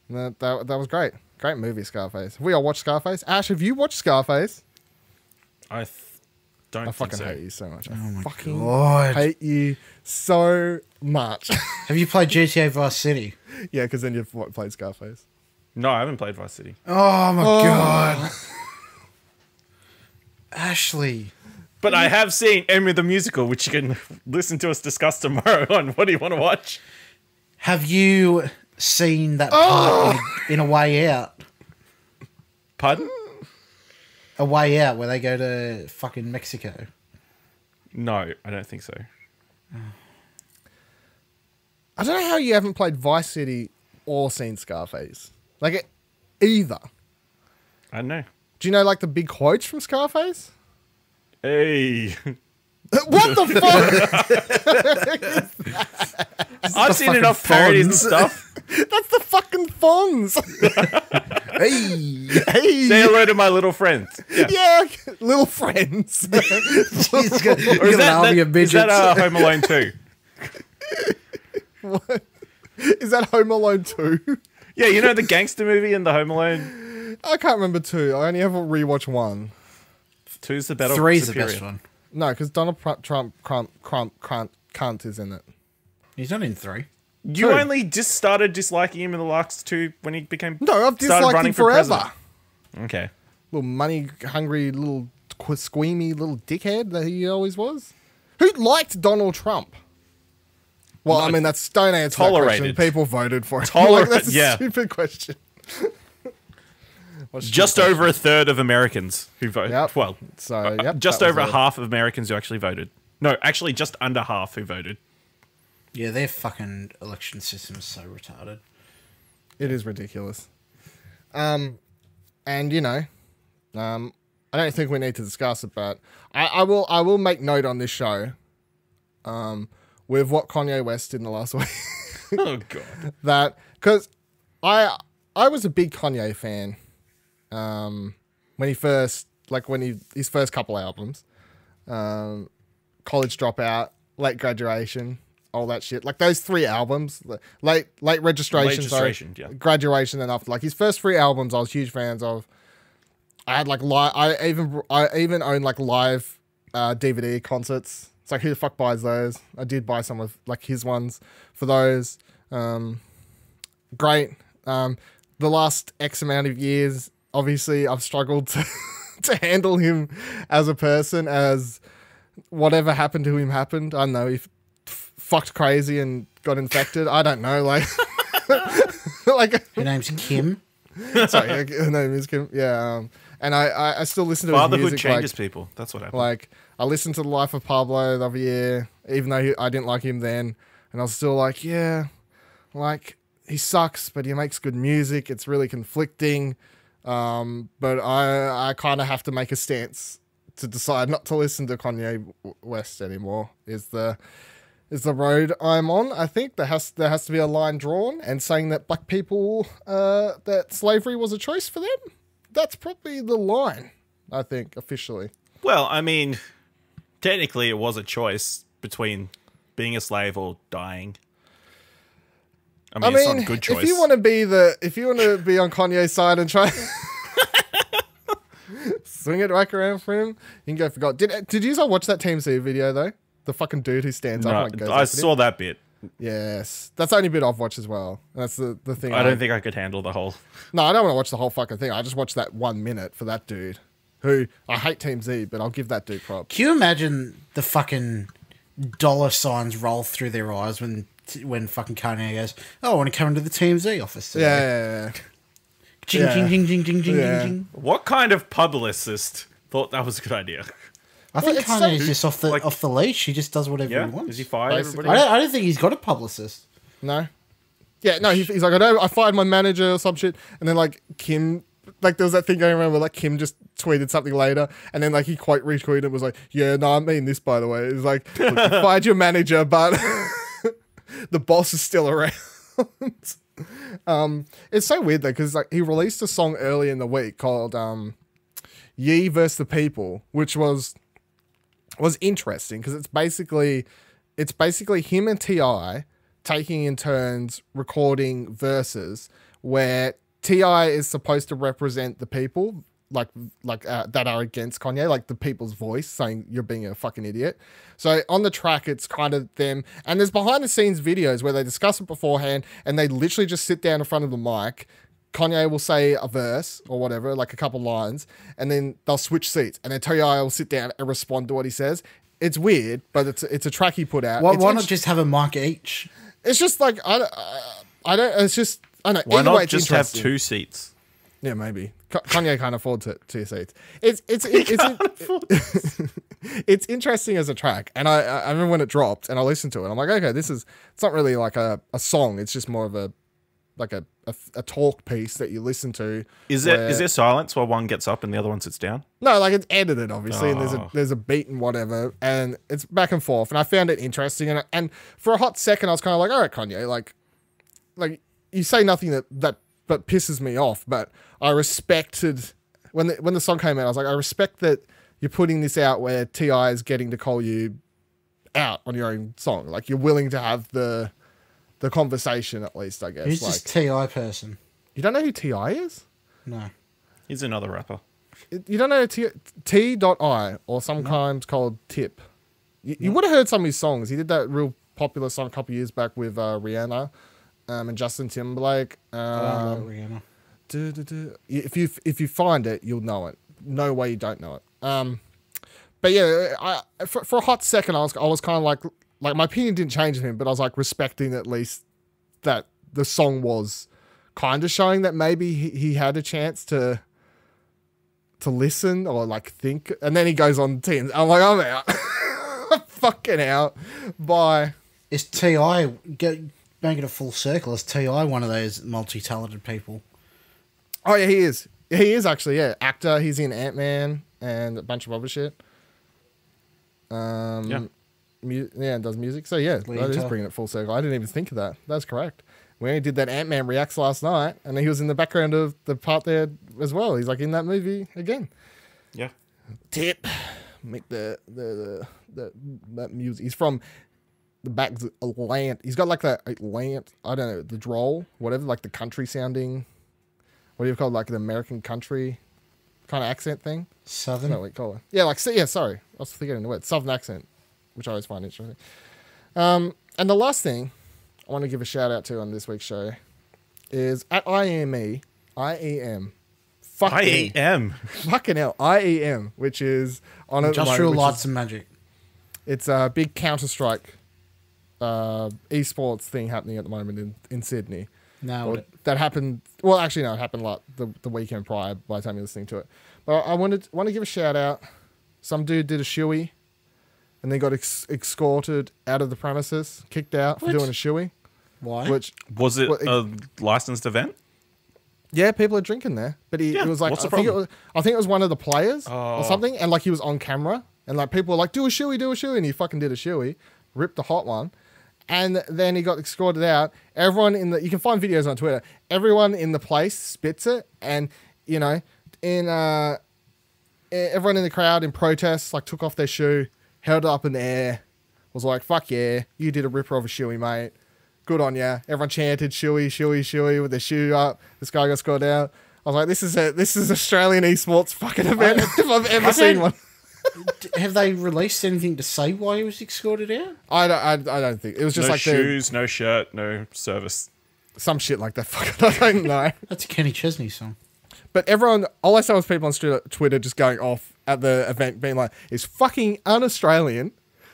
And that was great. Great movie, Scarface. Have we all watched Scarface? Ash, have you watched Scarface? Don't I think fucking so. hate you so much. Oh my I fucking God. hate you so much. Have you played GTA Vice City? Yeah, because then you've played Scarface. No, I haven't played Vice City. Oh my God. Ashley. But I have seen Emmy the Musical, which you can listen to us discuss tomorrow on What Do You Want to Watch? Have you seen that part in A Way Out? Pardon? A Way Out, where they go to fucking Mexico. No, I don't think so. I don't know how you haven't played Vice City or seen Scarface. Like, either. I don't know. Do you know, like, the big quotes from Scarface? Hey. What the fuck? I've seen enough parodies and stuff. That's the fucking Fonz. Hey, Hey, Say hello to my little friends. Yeah. yeah, little friends. he's got Or an army of is midgets. that Home Alone 2? What? Is that Home Alone 2? Yeah, you know the gangster movie and the Home Alone? I can't remember 2. I only ever rewatched 1. 2's the better. 3's the superior. best one. No, because Donald Trump cunt is in it. He's not in 3. You 2. only just started disliking him in the last 2 when he became. No, I've started disliked running him for forever. president. Okay. Little money-hungry, little squeamy little dickhead that he always was. Who liked Donald Trump? Well, I mean, that's don't answer that question. Tolerated. People voted for him. Tolerate- That's a yeah. stupid question. What's Just stupid over a third of Americans who voted. Yep. Well, So, yep, just that was over it. half of Americans who actually voted. No, actually, just under half who voted. Yeah, their fucking election system is so retarded. It is ridiculous. And you know, I don't think we need to discuss it, but I will make note on this show, with what Kanye West did in the last week. Oh god. That because I was a big Kanye fan, when he first his first couple albums, College Dropout, Late Graduation, all that shit. Like those 3 albums, late registration, yeah. Graduation, and after, like his first 3 albums, I was huge fans of. I had like I even owned like live DVD concerts. It's like, who the fuck buys those? I did buy some of like his ones for those. Great. The last X amount of years, obviously, I've struggled to handle him as a person, as whatever happened to him happened. I don't know, he fucked crazy and got infected. I don't know, like, like Her name's Kim. sorry, her name is Kim. Yeah, and I still listen to his Fatherhood music. changes Like, people. That's what happened. like I listened to The Life of Pablo the other year, even though I didn't like him then, and I was still like, yeah, like he sucks, but he makes good music. It's really conflicting, but I kind of have to make a stance to decide not to listen to Kanye West anymore. Is the road I'm on. I think there has to be a line drawn, and saying that black people, that slavery was a choice for them. That's probably the line, I think, officially. Well, I mean, technically it was a choice between being a slave or dying. I mean, it's not a good choice. if you want to be on Kanye's side and try swing it back around for him, you can go for God. Did you all watch that TMZ video though? The fucking dude who stands up and goes I up to him? saw that bit. Yes, that's the only bit I've watched as well. That's the thing. I don't think I could handle the whole. No, I don't want to watch the whole fucking thing. I just watched that 1 minute for that dude, who I hate Team Z, but I'll give that dude props. Can you imagine the fucking dollar signs roll through their eyes when fucking Kanye goes, "Oh, I want to come into the TMZ office today." Yeah. Jing, Yeah. jing, jing, jing, jing, jing, Yeah. jing, jing. What kind of publicist thought that was a good idea? I think it's so- Kanye's just off like- the leash. He just does whatever Yeah, he wants. is he fired? Basically. Everybody? I don't think he's got a publicist. No. Yeah, no, he's like, I fired my manager or some shit. And then, like, Kim, like, there was that thing going around where, like, Kim just tweeted something later. And then, like, he quite retweeted and was like, yeah, no, I mean this, by the way. It was like, look, you fired your manager, but the boss is still around. It's so weird, though, because, like, he released a song early in the week called Ye vs. the People, which was interesting because it's basically him and T.I. taking in turns recording verses where T.I. is supposed to represent the people like that are against Kanye, like the people's voice saying you're being a fucking idiot. So on the track, it's kind of them, and there's behind the scenes videos where they discuss it beforehand and they literally just sit down in front of the mic. Kanye will say a verse or whatever, like a couple lines, and then they'll switch seats, and then T.I. will sit down and respond to what he says. It's weird, but it's a track he put out. Why not just have a mic each? It's just like I don't. It's just I don't know. Why Either way, not it's just have interesting. 2 seats? Yeah, maybe Kanye can't afford 2 seats. It's it's interesting as a track, and I remember when it dropped, and I listened to it. I'm like, okay, it's not really like a song. It's just more of a talk piece that you listen to. Is there silence while one gets up and the other one sits down? No, like it's edited, obviously, and Oh. there's a beat and whatever, and it's back and forth, and I found it interesting, and for a hot second, I was kind of like, all right, Kanye, like you say nothing that but pisses me off. But I respected when the song came out. I was like, I respect that you're putting this out where T.I. is getting to call you out on your own song. Like, you're willing to have the conversation, at least, I guess. Who's like, this T.I. person? You don't know who T.I. is? No. He's another rapper. You don't know T.I. or sometimes called Tip. You would have heard some of his songs. He did that real popular song a couple of years back with Rihanna and Justin Timberlake. Rihanna. If you find it, you'll know it. No way you don't know it. But yeah, for a hot second, I was kind of like my opinion didn't change with him, but I was like respecting at least that the song was kind of showing that maybe he had a chance to listen or like think, and then he goes on T, I'm like, I'm out. I'm fucking out. Bye. Is T.I. making a full circle? Is T.I. one of those multi-talented people? Oh yeah, he is. He is actually, yeah. Actor. He's in Ant-Man and a bunch of other shit. Yeah, does music. So yeah, that is bringing it full circle. I didn't even think of that. That's correct. We only did that Ant-Man reacts last night, and he was in the background of the part there as well. He's like in that movie again. Yeah. Tip. Make that music. He's from the back land. He's got like that land. I don't know, the drawl, whatever, like the country sounding. What do you call it? Like the American country kind of accent thing? Southern? No, we call it. Yeah, like, yeah, sorry. I was forgetting the word. Southern accent, which I always find interesting. And the last thing I want to give a shout out to on this week's show is at IEM. Fucking hell. IEM, which is on Industrial Lights and Magic. It's a big Counter-Strike esports thing happening at the moment in Sydney. That happened. Well, actually, no, it happened like the weekend prior by the time you're listening to it. But I want to give a shout out. Some dude did a shoey and then got escorted out of the premises, kicked out for doing a shoey. Why? Was it a licensed event? Yeah, people are drinking there. But it was like, I think it was one of the players or something. And like he was on camera and like people were like, do a shoey. And he fucking did a shoey, ripped the hot one. And then he got escorted out. Everyone you can find videos on Twitter. Everyone in the place spits it, and you know, everyone in the crowd in protest like took off their shoe, held it up in the air, was like, "Fuck yeah, you did a ripper of a shoey, mate. Good on ya." Everyone chanted "shoey" with their shoe up. This guy got escorted out. I was like, "This is Australian esports fucking event if I've ever seen one." Have they released anything to say why he was escorted out? I don't think it was just no like shoes, no shirt, no service, some shit like that. Fucking, I don't know. That's a Kenny Chesney song. But everyone, all I saw was people on Twitter just going off at the event, being like, "It's fucking un-Australian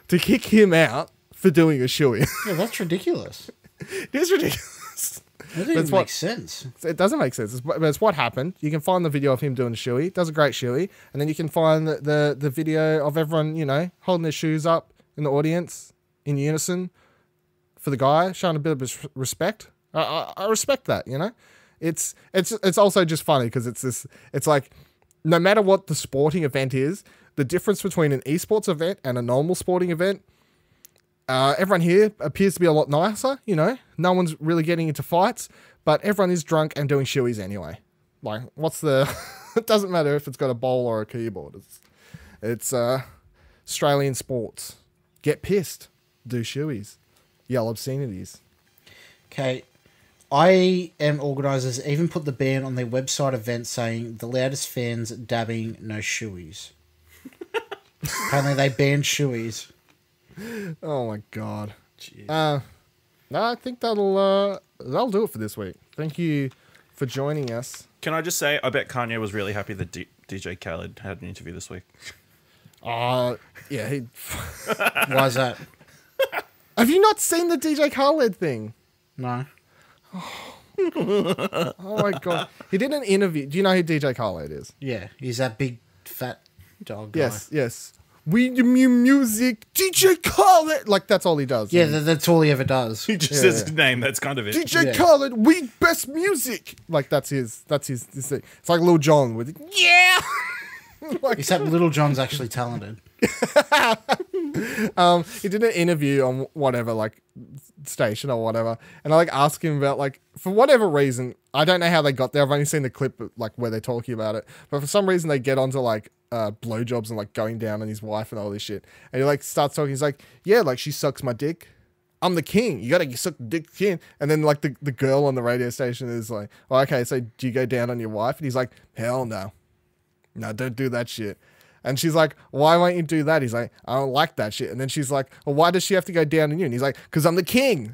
to kick him out for doing a shoey." Yeah, that's ridiculous. It is ridiculous. It doesn't make sense. It doesn't make sense. But it's what happened. You can find the video of him doing a shoey. Does a great shoey. And then you can find the video of everyone, you know, holding their shoes up in the audience in unison for the guy, showing a bit of respect. I respect that, you know. It's also just funny because it's like no matter what the sporting event is, the difference between an esports event and a normal sporting event, everyone here appears to be a lot nicer, you know. No one's really getting into fights, but everyone is drunk and doing shoeys anyway. Like, it doesn't matter if it's got a bowl or a keyboard. It's Australian sports. Get pissed. Do shoeys. Yell obscenities. Okay. IEM organisers even put the ban on their website event saying the loudest fans dabbing, no shoeys. Apparently they banned shoeys. Oh my god. No, I think that'll do it for this week. Thank you for joining us. Can I just say, I bet Kanye was really happy that DJ Khaled had an interview this week. Yeah. Why is that? Have you not seen the DJ Khaled thing? No. Oh my god. He did an interview. Do you know who DJ Khaled is? Yeah, he's that big fat dog guy. Yes. We do music, DJ Khaled. Like, that's all he does. Yeah, that's all he ever does. He just says his name. That's kind of it. DJ Khaled, we best music. Like, that's his thing. It's like Lil Jon with, yeah. Like, except Little John's actually talented. He did an interview on whatever, like, station or whatever, and I like asked him about, like, for whatever reason, I don't know how they got there. I've only seen the clip like where they're talking about it, but for some reason they get onto like blowjobs and like going down on his wife and all this shit, and he like starts talking. He's like, yeah, like she sucks my dick. I'm the king. You gotta suck the dick, king. And then like the girl on the radio station is like, oh, okay, so do you go down on your wife? And he's like, hell no, don't do that shit. And she's like, why won't you do that? He's like, I don't like that shit. And then she's like, well, why does she have to go down on you? And he's like, because I'm the king.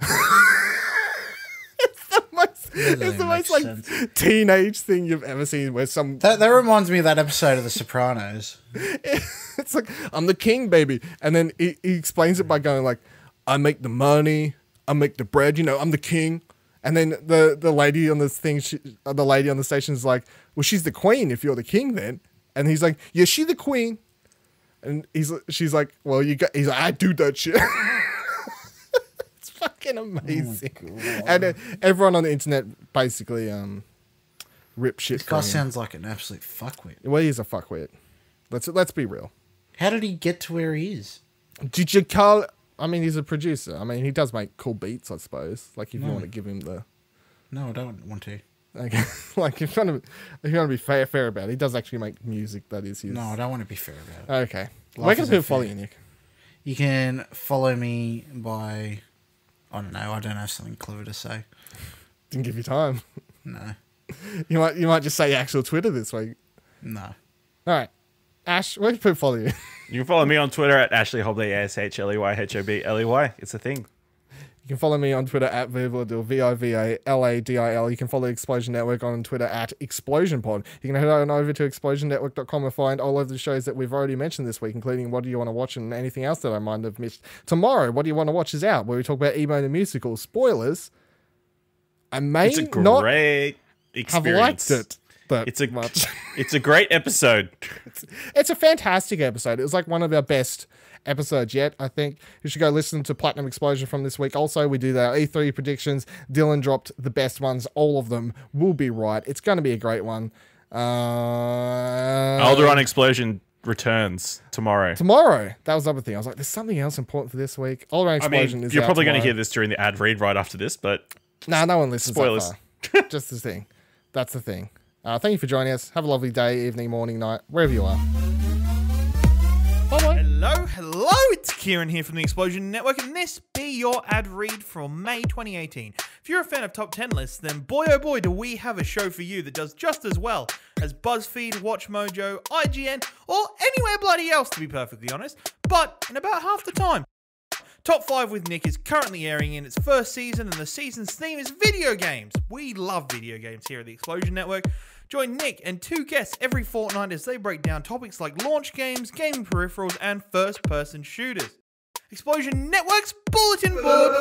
It's the most like teenage thing you've ever seen where some... That reminds me of that episode of The Sopranos. It's like, I'm the king, baby. And then he explains it by going like, I make the money, I make the bread, I'm the king. And then the lady on this thing, the lady on the station is like, well, she's the queen if you're the king then. And he's like, yeah, she's the queen. And she's like, well, he's like, I do that shit. It's fucking amazing. Oh, and everyone on the internet basically rip shit. This guy sounds like an absolute fuckwit. Well, he's a fuckwit. Let's be real. How did he get to where he is? Did you call? I mean, he's a producer. I mean, he does make cool beats, I suppose. Like if you want to give him the. No, I don't want to. Okay. Like if you want to be fair about it, he does actually make music that is his. No, I don't want to be fair about it. Okay. Where can people follow you, Nick? You can follow me by, I don't know. I don't have something clever to say. Didn't give you time. No. You might just say actual Twitter this week. No. All right. Ash, where can people follow you? You can follow me on Twitter at Ashley Hobley, ASHLEYHOBLEY. It's a thing. You can follow me on Twitter at Vivaladil, VIVALADIL. You can follow Explosion Network on Twitter at ExplosionPod. You can head on over to explosionnetwork.com and find all of the shows that we've already mentioned this week, including What Do You Want to Watch and anything else that I might have missed. Tomorrow, What Do You Want to Watch is out, where we talk about Emo the Musical. Spoilers. I may it's a great experience. Have liked it much. It's a great episode. It's a fantastic episode. It was like one of our best episodes yet, I think. You should go listen to Platinum Explosion from this week. Also, we did our E3 predictions. Dylan dropped the best ones. All of them will be right. It's going to be a great one. Alderaan Explosion returns tomorrow. That was the other thing. I was like, there's something else important for this week. Alderaan Explosion is you're probably going to hear this during the ad read right after this, but... No one listens spoilers. that far. Just the thing. That's the thing. Thank you for joining us. Have a lovely day, evening, morning, night, wherever you are. Bye-bye. Hello, it's Kieran here from the Explosion Network, and this be your ad read from May 2018. If you're a fan of top 10 lists, then boy oh boy do we have a show for you that does just as well as BuzzFeed, WatchMojo, IGN, or anywhere bloody else, to be perfectly honest, but in about half the time. Top 5 with Nick is currently airing in its first season, and the season's theme is video games. We love video games here at the Explosion Network. Join Nick and 2 guests every fortnight as they break down topics like launch games, gaming peripherals, and first-person shooters. Explosion Network's bulletin board!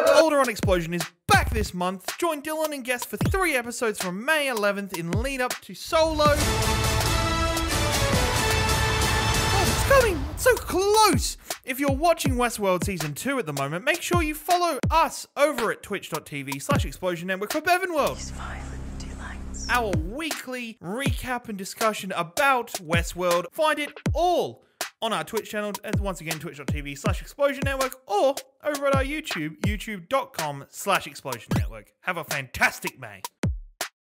Alderaan Explosion is back this month. Join Dylan and guests for 3 episodes from May 11th in lead up to Solo. Oh, it's coming! It's so close! If you're watching Westworld Season 2 at the moment, make sure you follow us over at twitch.tv/Explosion Network for Bevanworld. Our weekly recap and discussion about Westworld. Find it all on our Twitch channel, and once again, twitch.tv/Explosion Network, or over at our YouTube, youtube.com/Explosion Network. Have a fantastic May.